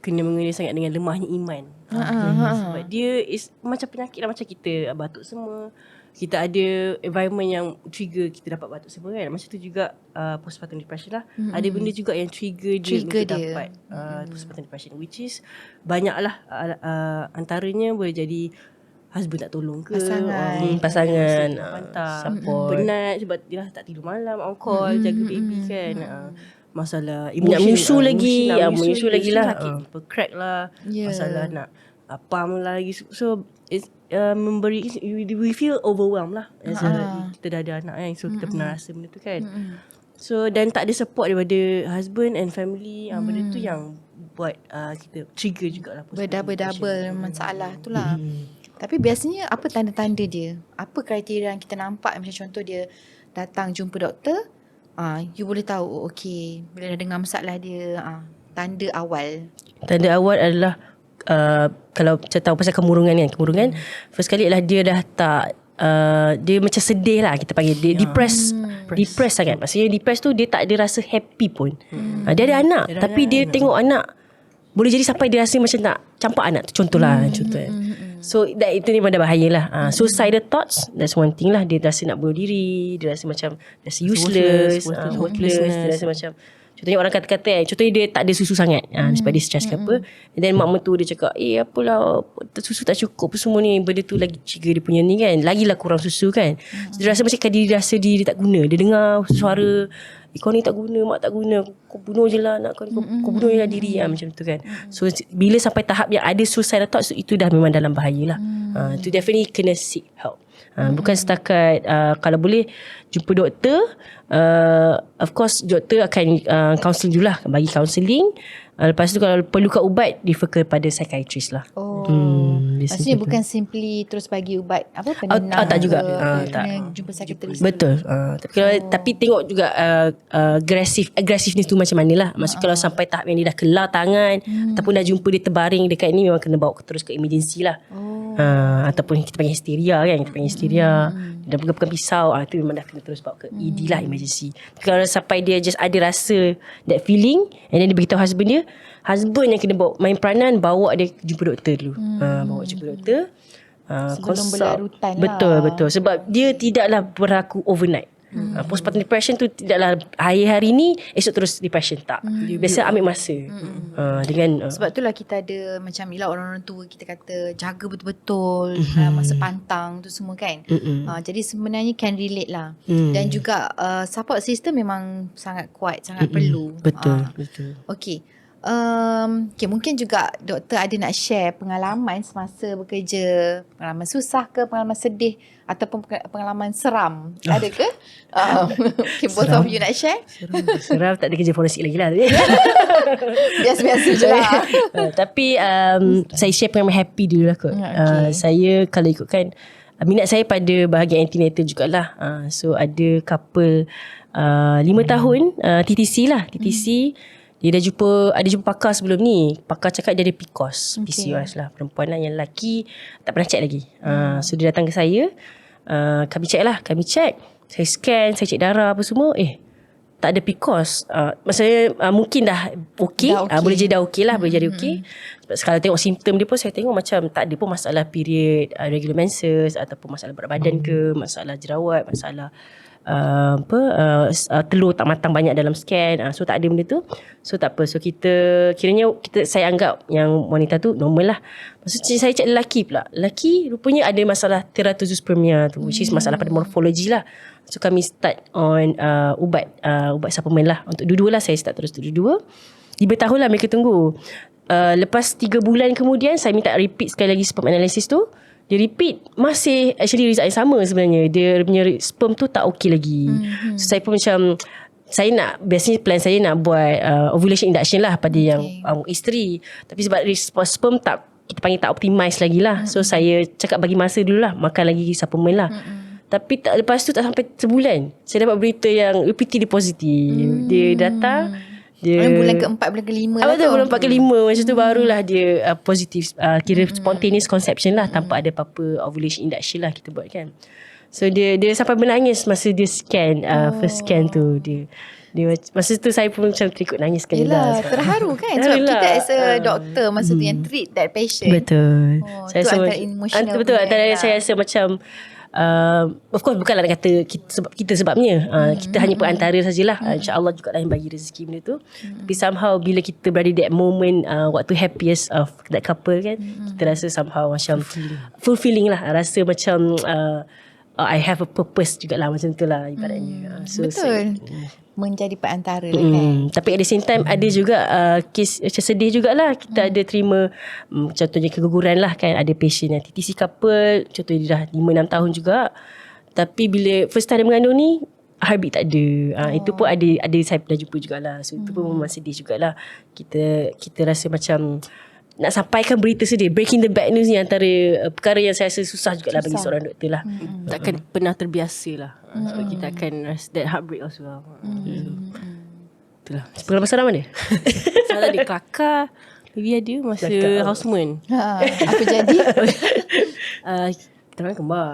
kena-mengena sangat dengan lemahnya iman. Sebab dia is macam penyakit lah, macam kita batuk semua. Kita ada environment yang trigger kita dapat batuk semua kan. Macam tu juga postpartum depression lah. Ada benda juga yang trigger dia untuk dapat postpartum depression, which is banyak lah. Antaranya boleh jadi husband tak tolong ke, pasangan support, penat sebab dia tak tidur malam, on call, jaga baby kan. Masalah menyusu lagi lah, sakit crack lah, masalah nak pump lah lagi. So it's memberi, we feel overwhelmed lah as kita dah ada anak kan. So kita pernah rasa benda tu kan. So dan tak ada support daripada husband and family. Benda tu yang buat kita trigger jugalah berdouble masalah tu lah. Tapi biasanya apa tanda-tanda dia? Apa kriteria yang kita nampak? Macam contoh dia datang jumpa doktor, you boleh tahu okay, bila dah dengar masalah dia, tanda awal. Tanda awal adalah kalau saya tahu pasal kemurungan kan. Kemurungan first kali adalah dia dah tak dia macam sedih lah, kita panggil dia depressed sangat. Maksudnya depressed tu dia tak ada rasa happy pun. Dia ada anak, tapi dia tengok anak boleh jadi sampai dia rasa macam nak campak anak tu, contohlah contoh kan. So itu memang dah bahaya lah. Suicidal thoughts, that's one thing lah. Dia rasa nak bunuh diri, dia rasa macam rasa useless, worthless, dia rasa macam, contohnya orang kata-kata contohnya dia tak ada susu sangat sebab dia stress ke apa. And then mak mentua dia cakap, apalah susu tak cukup semua ni, benda tu lagi trigger dia punya ni kan, lagilah kurang susu kan. So, dia rasa macam dia rasa diri tak guna. Dia dengar suara, kau ni tak guna, mak tak guna, kau bunuh je lah nak kau bunuh je lah diri macam tu kan. So bila sampai tahap yang ada suicidal thoughts, itu dah memang dalam bahaya lah. Itu definitely kena seek help. Bukan setakat kalau boleh jumpa doktor. Of course doktor akan counsel julah, bagi counselling. Lepas tu kalau perlukan ubat, refer kepada psychiatrist lah. Maksudnya bukan simply terus bagi ubat apa penenang tak juga. Kena jumpa psychiatrist. Betul. Tapi tengok juga aggressiveness tu macam mana lah. Maksud kalau sampai tahap yang dia dah kelar tangan, ataupun dah jumpa dia terbaring dekat ni, memang kena bawa terus ke emergency lah. Ataupun kita panggil histeria kan, kita panggil histeria. Dia pegang pisau, itu memang dah kena terus bawa ke ED lah, emergency. Kalau sampai dia just ada rasa that feeling, and then dia beritahu husband dia, husband yang kena bawa main peranan, bawa dia jumpa doktor dulu. Bawa jumpa doktor, sebelum berlarutan lah. Betul. Sebab dia tidaklah berlaku overnight. Postpartum depression tu tidaklah hari-hari ni esok terus depression, tak. Biasa ambil masa. Dengan sebab itulah kita ada macam orang-orang tua kita kata jaga betul-betul masa pantang tu semua kan. Jadi sebenarnya can relate lah. Dan juga support system memang sangat kuat, sangat perlu. Betul. Okay. Mungkin juga doktor ada nak share pengalaman semasa bekerja, pengalaman susah ke, pengalaman sedih ataupun pengalaman seram, ada ke? Both of you nak share? Seram tak ada kerja forensik lagi lah. Biasa-biasa je lah. Tapi saya share pengalaman happy dulu lah kot. Saya kalau ikutkan minat saya pada bahagian antenatal jugalah. So ada couple 5 tahun TTC lah. TTC dia dah ada jumpa pakar sebelum ni. Pakar cakap dia ada PCOS, PCOS lah. Perempuan lah, yang lelaki tak pernah check lagi. So dia datang ke saya, kami check lah. Saya scan, saya check darah apa semua. Tak ada PCOS. Maksudnya mungkin dah okey. Boleh jadi dah okey lah. Boleh jadi okey. Sebab kalau tengok simptom dia pun, saya tengok macam tak ada pun masalah period, regular menses, ataupun masalah berat badan ke, masalah jerawat, masalah telur tak matang banyak dalam scan. So tak ada benda tu. So tak apa. So saya anggap yang wanita tu normal lah. Maksudnya saya cek lelaki pula. Lelaki rupanya ada masalah teratozospermia tu, which is masalah pada morfologi lah. So kami start on ubat suplemen lah. Untuk dua-dua lah saya start terus dua-dua. 5 tahun lah mereka tunggu. Lepas 3 bulan kemudian saya minta repeat sekali lagi sperm analysis tu. Dia repeat, masih actually result yang sama sebenarnya. Dia punya sperm tu tak okey lagi. So saya pun macam, biasanya plan saya nak buat ovulation induction lah pada yang isteri. Tapi sebab sperm kita panggil tak optimize lagi lah. So saya cakap bagi masa dulu lah, makan lagi suplemen lah. Tapi lepas tu tak sampai sebulan, saya dapat berita yang UPT dia positif. Dia datang, bulan ke-4, bulan ke-5 lah. Betul, bulan 4 ke-5 macam tu barulah dia positif. Kira spontaneous conception lah, tanpa ada apa-apa ovulation induction lah kita buat kan. So dia sampai menangis masa dia scan, first scan tu. Dia masa tu saya pun macam terikut nangis sekali lah. Terharu kan. Sebab kita as a doctor masa tu yang treat that patient. Betul. Saya rasa antara emotional. Betul. Antara saya rasa macam of course bukanlah nak kata kita sebabnya. Kita hanya perantara sajalah. InsyaAllah juga lah yang bagi rezeki benda tu. Tapi somehow bila kita berada that moment, waktu happiest of that couple kan, kita rasa somehow macam fulfilling lah. Rasa macam I have a purpose jugalah, macam tu lah ibaratnya. Betul. Menjadi perantara kan. Tapi at the same time ada juga kes macam sedih jugalah. Kita ada terima contohnya keguguran lah kan. Ada patient yang TTC couple, contohnya dia dah 5-6 tahun juga. Tapi bila first time dia mengandung ni, heartbeat tak ada. Itu pun ada saya pernah jumpa jugalah. So itu pun memang sedih jugalah. Kita rasa macam nak sampaikan berita sedih, breaking the bad news ni antara perkara yang saya rasa susah jugalah bagi seorang doktor lah. Takkan pernah terbiasa lah. Sebab kita akan rasa that heartbreak also lah. Itulah. Pengalaman seram mana? Saya ada kelakar. Maybe ada masa houseman. Apa jadi? kita orang kembar.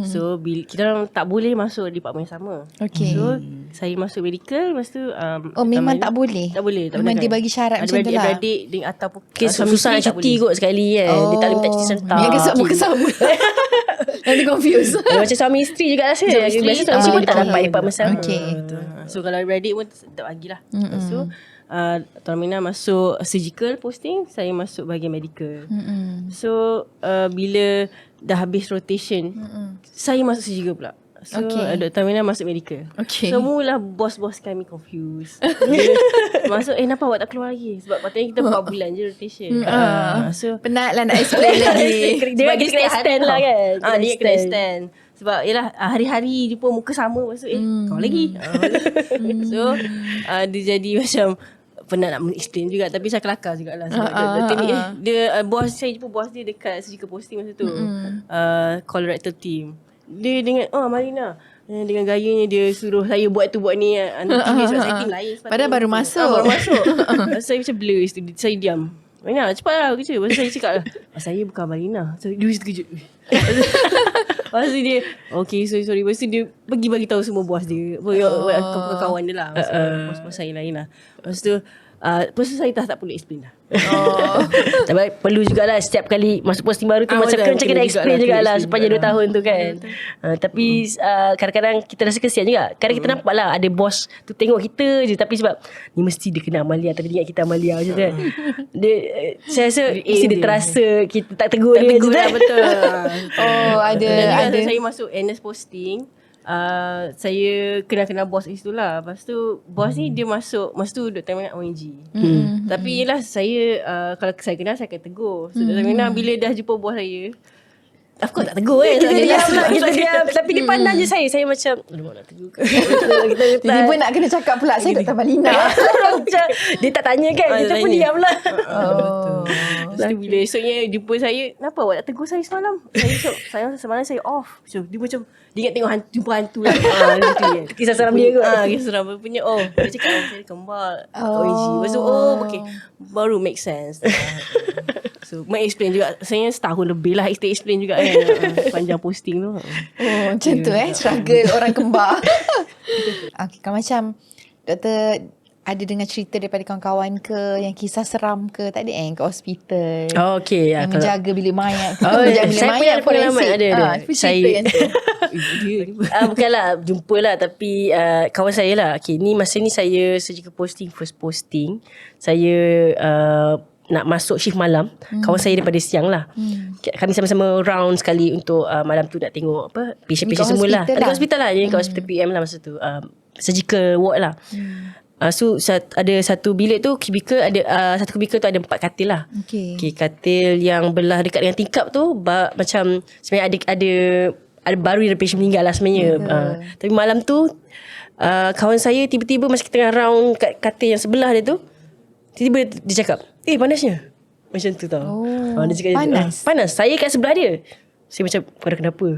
So kita orang tak boleh masuk department yang sama. Okay. So saya masuk medical, lepas tu memang tak boleh. Tak boleh. Memang dia bagi syarat macam tu lah. Adik ataupun Susah nak cuti kot sekali kan. Dia tak boleh minta cuti serentak. Yang kesat muka sama. Nanti confused. Macam suami isteri juga rasa. Biasa suami isteri pun tak dapat department sama. Okay. So kalau adik pun tak bagilah. So Tuan Aminah masuk surgical posting, saya masuk bahagian medical. So bila dah habis rotation, saya masuk surgical pula. So Dr. Aminah masuk medical. Semualah bos-bos kami confused. Masuk kenapa awak tak keluar lagi? Sebab patutnya kita 4 bulan je rotation. So penat lah nak explain lagi. Dia kena extend lah kan. Dia kena extend. Sebab yelah hari-hari jumpa muka sama. Lepas tu kau lagi. So dia jadi macam penat nak explain juga. Tapi saya kelakar jugalah. Sebab doktor ni dia bos saya jumpa bos dia dekat surgical posting masa tu. Colorectal team. Dia dengan Marina dengan gayanya dia suruh saya buat tu buat ni. Nanti dia sebab saya team lain. Padahal baru masuk. Baru masuk. Saya macam blur. Saya diam. Marina cepat lah kerja. Lepas saya cakap lah saya bukan Marina. So dia terkejut. Lepas tu dia okay sorry. Lepas tu dia pergi bagi tahu semua bos dia, kawan-kawan dia lah, bos-bos saya lain lah. Lepas tu saya tak perlu explain lah. Tapi perlu jugalah setiap kali masuk posting baru tu macam kena explain jugalah sepanjang 2 tahun tu kan. Tapi kadang-kadang kita rasa kesian juga. Kadang kita nampak lah ada bos tu tengok kita je, tapi sebab ni mesti dia kena Amalia, tapi dia ingat kita Amalia macam tu kan. Saya rasa mesti dia terasa kita tak tegur dia. Betul. Ada. Saya masuk NS posting. Saya kenal bos itulah. Lepas tu bos ni dia masuk masa tu Dr. Aminah ONG. Tapi yelah saya kalau saya kenal saya akan tegur. So Dr. Aminah bila dah jumpa bos saya, of course tak tegur kan. Kita diam. Tapi dia pandang je saya. Saya macam nak tegur ke? Tiba-tiba nak kena cakap pula saya Dr. Malina. Dia tak tanya kan. Kita pun diam lah. Lepas tu bila esoknya jumpa saya, kenapa awak tak tegur saya semalam? Semalam saya off. So dia macam dia ingat tengok jumpa hantu lah. Gitu kan. Kisah seram dia kot. Kisah seram punya. Dia cakap saya kembar ONG. Lepas tu okay, baru make sense. So explain juga. Saya setahun lebih lah explain juga kan. Panjang posting tu. Macam tu struggle orang kembar. Okay, kalau macam Doktor ada dengar cerita daripada kawan-kawan ke yang kisah seram ke? Tak ada kat hospital. Okay. Yang menjaga bilik mayat. Menjaga bilik mayat. Saya punya pengalaman ada. Cerita yang tu. Bukanlah jumpa lah, tapi kawan saya lah. Okay, ni masa ni saya surgical posting, first posting. Saya nak masuk shift malam. Kawan saya daripada siang lah. Kami sama-sama round sekali untuk malam tu nak tengok patient-patient semua lah. Dekat hospital lah. Dekat hospital PM lah masa tu. Surgical ward lah. So ada satu bilik tu kubikel, ada satu kubikel tu ada 4 katil lah. Okay, katil yang belah dekat dengan tingkap tu macam sebenarnya ada baru ada patient meninggal lah sebenarnya. Tapi malam tu kawan saya tiba-tiba masa kita tengah round kat katil yang sebelah dia tu, tiba-tiba dia cakap panasnya. Macam tu tau. Dia cakap panas. Saya kat sebelah dia. Saya macam kenapa?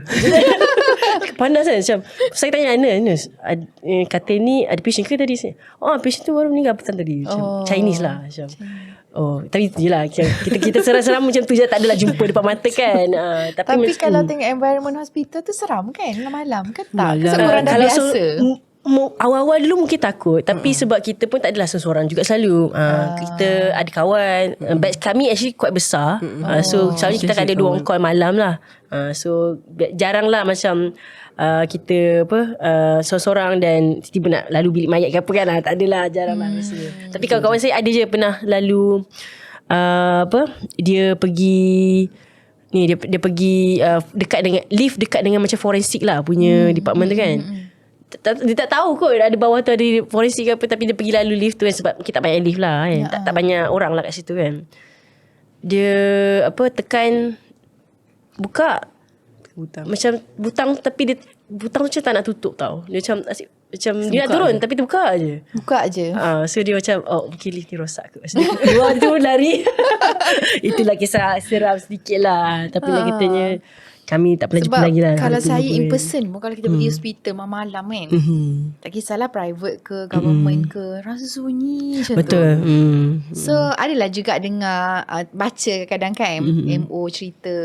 Panas kan. Macam saya tanya Anas, katil ni ada patient ke tadi? Patient tu baru meninggal petang tadi. Macam Chinese lah. Macam tapi yelah kita seram-seram macam tu je. Tak adalah jumpa depan mata kan. Tapi kalau tengok environment hospital tu seram kan malam kan? Tak, sebab orang dah biasa. Awal-awal dulu mungkin takut, tapi sebab kita pun tak adalah seseorang juga selalu. Kita ada kawan. Batch kami actually quite besar. So selalunya kita akan ada 2 on call malam lah. So jarang lah macam kita seorang dan tiba nak lalu bilik mayat ke apa kan. Tak adalah, jarang lah rasanya. Tapi kawan-kawan saya ada je pernah lalu dia pergi dia pergi dekat dengan macam forensik lah punya department tu kan. Dia tak tahu kot ada bawah tu ada forensik ke apa, tapi dia pergi lalu lift tu kan, sebab kita tak banyak lift lah kan. Tak banyak orang lah kat situ kan. Dia tekan buka macam butang, tapi dia butang tu macam tak nak tutup tau. Dia macam dia nak turun tapi dia buka je. So dia macam mungkin lift ni rosak ke. Keluar tu lari. Itulah kisah seram sedikit lah. Tapi lagi katanya kami tak pernah jumpa Sebab lagi lah. kalau Jumpa saya pun. in person pun, kalau kita pergi hospital malam-malam kan, tak kisahlah private ke government ke, rasa sunyi macam Betul. tu. So adalah juga dengar baca kadang kan MO cerita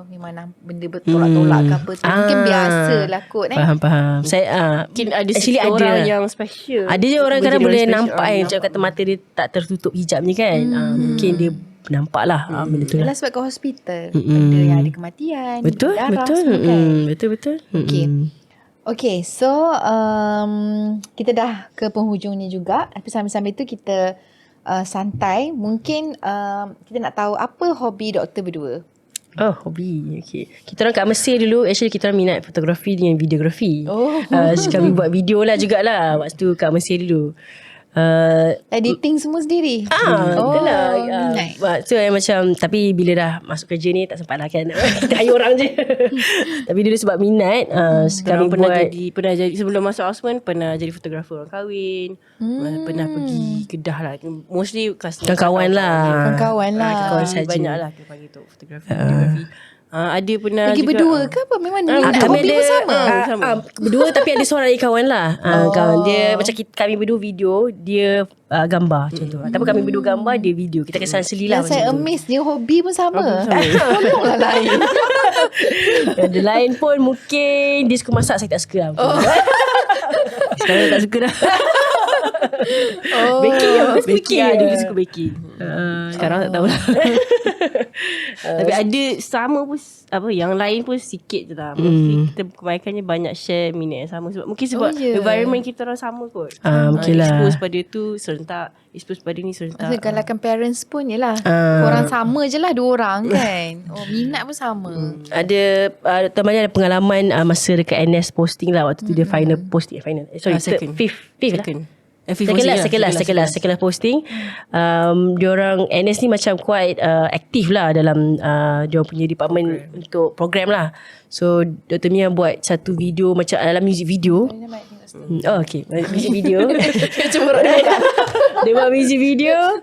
memang benda bertolak-tolak ke apa tu. Mungkin biasa lah kot Faham. Saya Mungkin ada actually satu orang ada. yang special. Ada je orang Boleh kadang jadi boleh orang nampak special. macam kata mata dia tak tertutup hijab ni kan. Mungkin dia nampak lah benda tu lah. Yalah, sebab ke hospital benda yang ada kematian, Betul. darah semua kan. Betul. Okay, so kita dah ke penghujung ni juga. Tapi sambil-sambil tu kita santai. Mungkin kita nak tahu apa hobi doktor berdua. Oh, hobi. Okay. Kita orang kat Mesir dulu, actually kita orang minat fotografi dengan videografi. So kami buat video lah jugalah waktu kat Mesir dulu. Editing semua sendiri. Itulah. Minat. So macam, tapi bila dah masuk kerja ni tak sempat lah kan. Kita hire orang je. Tapi dulu sebab minat, kami pernah jadi sebelum masuk Osman pernah jadi fotografer orang kahwin. Pernah pergi Kedah lah. Mostly kawan-kawan lah. Kawan-kawan lah. Kawan saja. Banyak lah kita panggil tu fotografi. Ada pernah Lagi juga, berdua ke apa? Memang kami hobi pun sama. berdua tapi ada seorang lagi kawan lah. Kawan dia macam kami berdua video, dia gambar macam tu. Ataupun kami berdua gambar, dia video. Kita kesan seli lah Yang saya macam tu. amazed dia hobi pun sama. Tolonglah lain. Ada lain pun mungkin dia suka masak, saya tak suka lah. Sekarang tak suka dah. Baking baking. Dulu suka baking. Sekarang tak tahu lah. Tapi ada sama pun yang lain pun sikit je lah. Mesti kita kebanyakannya banyak share minat yang sama. Sebab environment kita orang sama kot. Mungkin lah. Expose pada tu serentak, expose pada ni serentak. Maksudnya galakkan parents pun yelah. Korang sama je lah 2 orang kan. Minat pun sama. Ada temannya ada pengalaman masa dekat NS posting lah waktu tu dia final posting Second. fifth lah. Second lah. Second posting. Diorang NS ni macam quite aktif lah dalam diorang punya department untuk program lah. So Dr. Mia buat satu video macam dalam music video. Oh okay, music video. Dia buat music video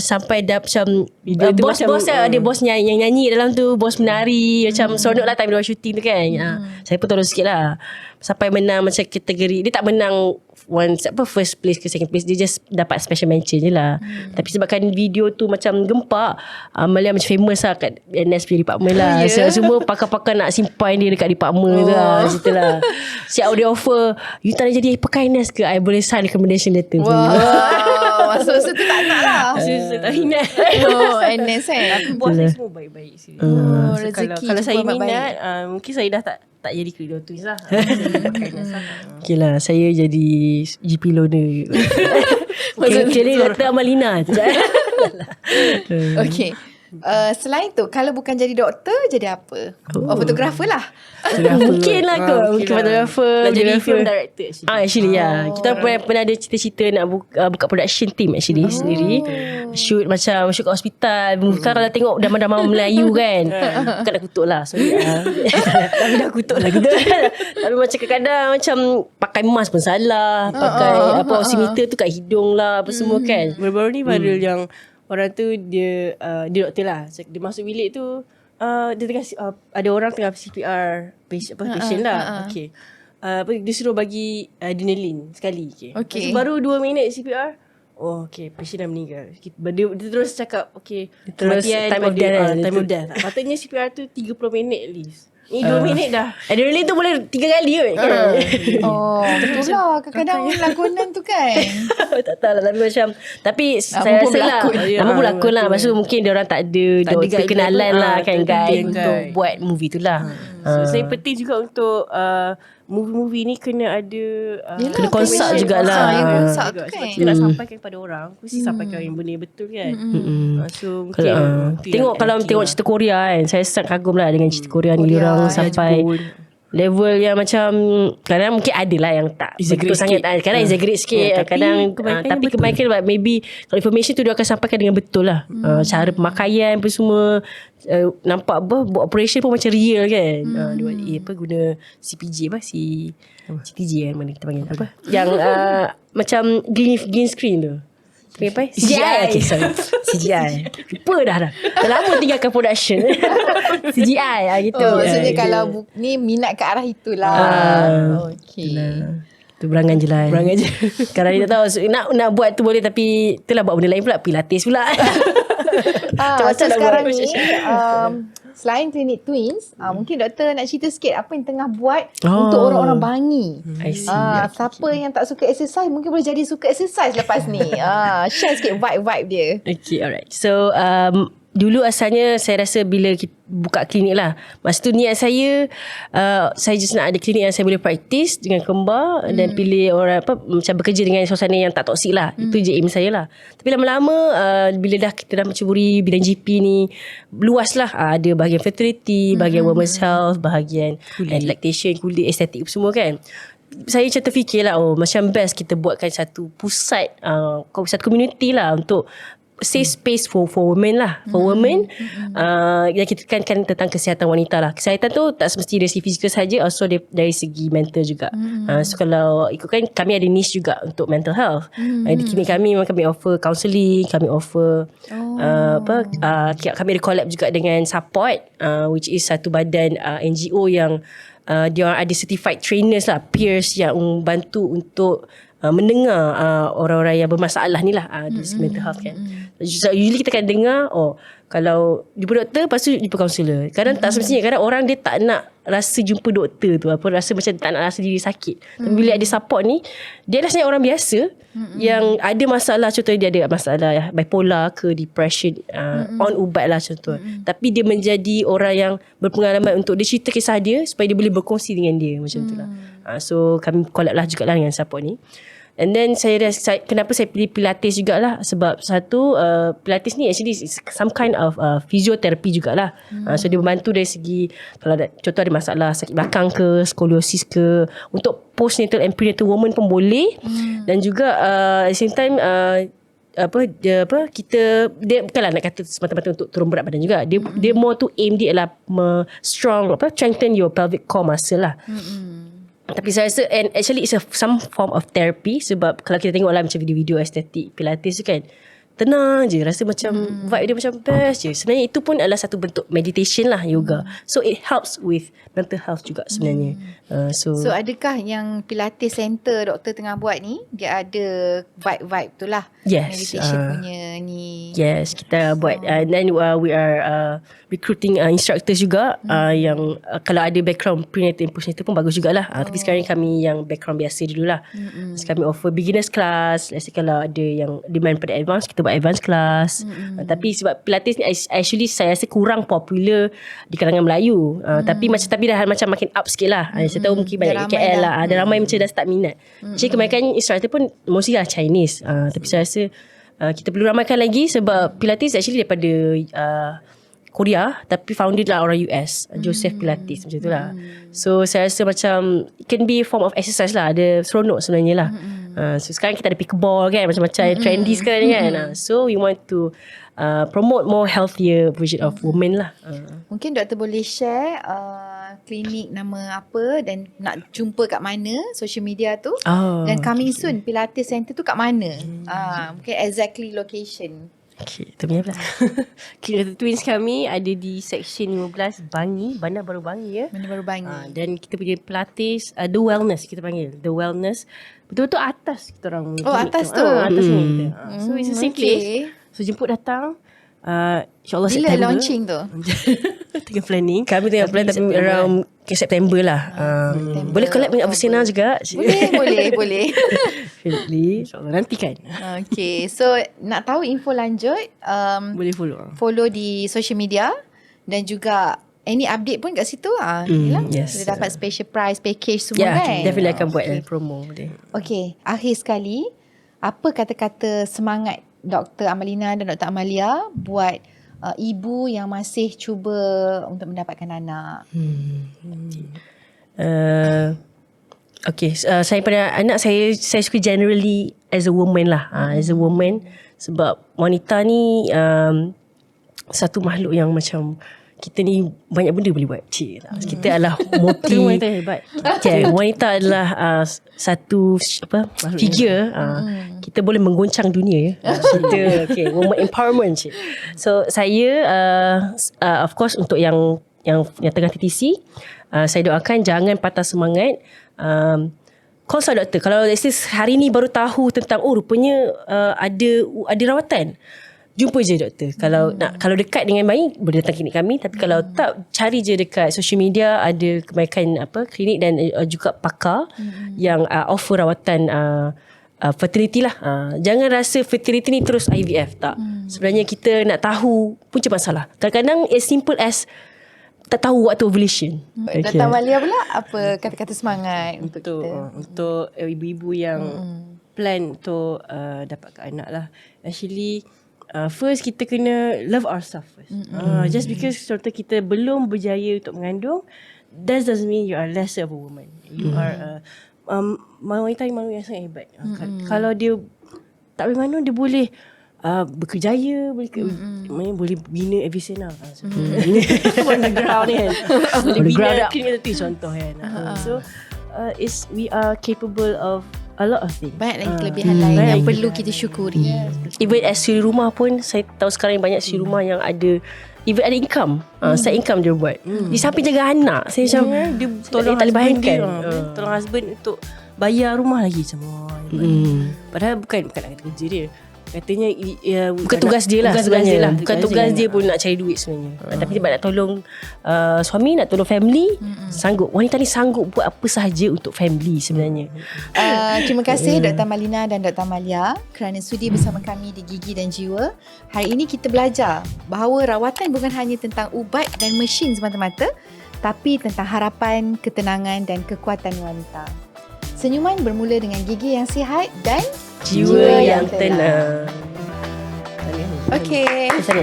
sampai dah macam bos ada bos yang nyanyi dalam tu, bos menari macam seronok lah time dia shooting tu kan. Saya pun tolong sikit lah sampai menang macam kategori. Dia tak menang first place ke second place, dia just dapat special mention je lah. Tapi sebabkan video tu macam gempak, Malia macam famous lah kat NS punya department lah. So, semua pakar-pakar nak simpan dia dekat department tu lah. Macam tu lah. Siap dia offer, you tak nak jadi pakai NS ke? I boleh sign recommendation letter. Maksud tu tak nak lah. Saya tak minat. NS kan. Tapi bos saya semua baik-baik sih. Kalau saya minat, mungkin saya dah tak jadi creator tu lah. Okay lah, saya jadi GP loaner. Kira Dr. Amalina tu. Okay. Selain tu, kalau bukan jadi doktor, jadi apa? Fotografer lah. Mungkin lah kot. Mungkin fotografer. Jadi film director actually kita pernah ada cita-cita nak buka production team actually sendiri. Shoot macam shoot kat hospital. Sekarang kalau tengok drama-drama Melayu kan, bukan nak kutuk lah, sorry. Tapi dah kutuk lah. Tapi macam kadang-kadang macam pakai mask pun salah, pakai oximeter tu kat hidung lah, apa semua kan. Baru-baru ni viral yang orang tu dia doktor lah. Dia masuk bilik tu, dia tengah ada orang tengah CPR patient lah. Okay. Dia suruh bagi adrenaline sekali. Okay. Baru 2 minit CPR. Oh okay, patient dah meninggal. Dia terus cakap okay, kematian time of death. Time of death. Patutnya CPR tu 30 minit at least. Ni 2 minit dah. Adrenaline tu boleh 3 kali kan. Betul lah. Kadang-kadang lakonan tu kan. Tak tahu lah. Tapi macam, tapi saya rasa lah nama pun lakon lah. Maksud mungkin dia orang tak ada doktor kenalan lah kan, guide untuk buat movie tu lah. So, saya penting juga untuk movie-movie ni kena ada kena consult jugalah. Yang consult tu kan. Sebab kita nak sampaikan kepada orang, mesti sampaikan yang benda betul kan. So mungkin tengok kalau tengok cerita Korea kan, saya sangat kagum lah dengan cerita Korea ni. Diorang sampai level yang macam kadang mungkin ada lah yang tak betul sangat, kadang exaggerate sikit, kadang tapi kebanyakan maybe kalau information tu dia akan sampaikan dengan betul lah. Cara pemakaian apa semua, nampak buat operation pun macam real kan. Dia guna CPG CTG kan, mana kita panggil apa yang macam green screen tu. Apa? CGI. Okay, sorry. CGI. Lupa dah. Dah lama tinggalkan production. CGI gitu. Maksudnya kalau ni minat ke arah itulah. Okey. Tu berangan je lah. Berangan je. Sekarang ni tak tahu nak buat tu boleh, tapi itulah buat benda lain pula. Pilates pula. So sekarang ni selain klinik twins, mungkin doktor nak cerita sikit apa yang tengah buat untuk orang-orang bangi. I see. Siapa yang tak suka exercise mungkin boleh jadi suka exercise lepas ni. Share sikit vibe-vibe dia. Okay, alright. So dulu asalnya saya rasa bila kita buka klinik lah, masa tu niat saya just nak ada klinik yang saya boleh praktis dengan kembar dan pilih orang macam bekerja dengan suasana yang tak toksik lah. Itu je aim saya lah. Tapi lama-lama bila kita dah menceburi bidang GP ni, luas lah. Ada bahagian fertility, bahagian women's health, bahagian lactation, kulit, estetik semua kan. Saya macam terfikir lah, macam best kita buatkan satu pusat, satu community lah untuk safe space for women lah. For women, yang kita tekankan tentang kesihatan wanita lah. Kesihatan tu tak semesti dari segi fizikal saja, also dari segi mental juga. So kalau ikutkan, kami ada niche juga untuk mental health. Di klinik kami memang kami offer counselling, kami offer kami ada collab juga dengan Support, which is satu badan NGO yang dia ada certified trainers lah, peers yang bantu untuk mendengar orang-orang yang bermasalah ni lah dari segi mental health kan. So, usually kita akan dengar kalau jumpa doktor, lepas tu jumpa kaunselor. Kadang tak semestinya, kadang orang dia tak nak rasa jumpa doktor tu, rasa macam tak nak rasa diri sakit. Tapi bila ada support ni, dia adalah sebenarnya orang biasa yang ada masalah. Contohnya dia ada masalah bipolar ke depression, on ubat lah contoh. Tapi dia menjadi orang yang berpengalaman untuk dia cerita kisah dia supaya dia boleh berkongsi dengan dia, macam tu lah. So kami collab lah juga lah dengan support ni. And then kenapa saya pilih Pilates jugalah, sebab satu, Pilates ni actually some kind of physiotherapy jugalah. So dia membantu dari segi, kalau contoh ada masalah sakit belakang ke, skoliosis ke, untuk postnatal and prenatal woman pun boleh. Dan juga at the same time dia bukanlah nak kata semata-mata untuk turun berat badan juga. Dia more to aim dia adalah strengthen your pelvic core muscle lah. Tapi saya rasa, and actually it's some form of therapy, sebab kalau kita tengok lah macam video-video estetik Pilates tu kan, tenang je, rasa macam vibe dia macam best je. Sebenarnya itu pun adalah satu bentuk meditation lah, yoga. So it helps with mental health juga sebenarnya. So adakah yang Pilates Center doktor tengah buat ni, dia ada vibe-vibe tu lah, meditation punya ni? Yes, kita buat. And then we are recruiting instructors juga, yang kalau ada background prenatal and postnatal pun bagus jugalah. Tapi sekarang kami yang background biasa dululah. So kami offer beginners class. Let's say kalau ada yang demand pada advance, kita buat advance class. Tapi sebab Pilates ni actually saya rasa kurang popular di kalangan Melayu. Tapi dah macam makin up sikit lah. Saya tahu mungkin banyak KL lah. Ada ramai macam dah start minat. Jadi kebanyakan instructor pun mostly lah Chinese. Tapi saya rasa kita perlu ramaikan lagi, sebab Pilates actually daripada Korea, tapi founded lah orang US, Joseph Pilates, macam tu lah. So saya rasa macam it can be a form of exercise lah. Ada seronok sebenarnya lah. So sekarang kita ada pickleball kan, macam-macam trendy sekarang ni kan. So we want to promote more healthier version of women lah. Mungkin doktor boleh share klinik nama apa dan nak jumpa kat mana, social media tu, dan coming soon Pilates Center tu kat mana, mungkin exactly location. Okay, itu punya pula. Klinik Twins kami ada di Section 15 Bangi, Bandar Baru Bangi ya. Bandar Baru Bangi. Dan kita punya Pilates, The Wellness kita panggil. The Wellness. Betul-betul atas kita orang. Atas tu. Atas ni kita. So it's the same place. So jemput datang. InsyaAllah bila September. launching tu? Tengah planning. Kami tengah plan tapi around September lah. Boleh collab dengan Avicena juga. Boleh. InsyaAllah nantikan. Okay, so nak tahu info lanjut, boleh follow di social media, dan juga any update pun kat situ. Yes. Kita dapat special price package semua kan. Definitely akan buat promo dia. Okay, akhir sekali, apa kata-kata semangat Dr. Amalina dan Dr. Amalia buat ibu yang masih cuba untuk mendapatkan anak? Okay, saya pada anak saya suka generally as a woman lah. As a woman, sebab wanita ni satu makhluk yang macam kita ni banyak benda boleh buat. Kita adalah multi Wanita hebat. wanita adalah satu figure. Kita boleh menggoncang dunia ya. Kita woman empowerment. So saya of course untuk yang tengah TTC, saya doakan jangan patah semangat. Consult doktor. Kalau let's say hari ni baru tahu tentang rupanya ada rawatan, jumpa je doktor. Kalau dekat dengan baik boleh datang klinik kami, tapi kalau tak, cari je dekat social media, ada kebanyakan klinik dan juga pakar yang offer rawatan fertility lah. Jangan rasa fertility ni terus IVF, tak. Sebenarnya kita nak tahu punca masalah. Kadang-kadang as simple as tak tahu waktu ovulation. Dr. Malia pula apa kata-kata semangat untuk kita? Untuk ibu-ibu yang plan untuk dapatkan anak lah. Actually first kita kena love ourselves first. Just because contoh kita belum berjaya untuk mengandung, that doesn't mean you are lesser of a woman. You are wanita yang sangat hebat. Kalau dia tak boleh mengandung, dia boleh berkerjaya, boleh bina Avicenna on the ground kan. Boleh bina klinik itu contoh kan. So we are capable of a lot of things. Banyak lagi kelebihan lain yang perlu kita syukuri. Even as suri rumah pun, saya tahu sekarang banyak suri rumah yang ada even ada income. Side income dia buat. Di samping jaga anak. Saya macam dia tolong tak boleh bayangkan. Tolong husband untuk bayar rumah lagi semua. Padahal bukan nak kata kerja dia. Katanya bukan tugas dia lah sebenarnya. Bukan tugas dia pun nak cari duit sebenarnya. Tapi sebab nak tolong suami, nak tolong family, sanggup. Wanita ni sanggup buat apa sahaja untuk family sebenarnya. Terima kasih Dr. Malina dan Dr. Malia kerana sudi bersama kami di Gigi dan Jiwa. Hari ini kita belajar bahawa rawatan bukan hanya tentang ubat dan mesin semata-mata, tapi tentang harapan, ketenangan dan kekuatan wanita. Senyuman bermula dengan gigi yang sihat dan Jiwa yang tenang. Okey. Sana.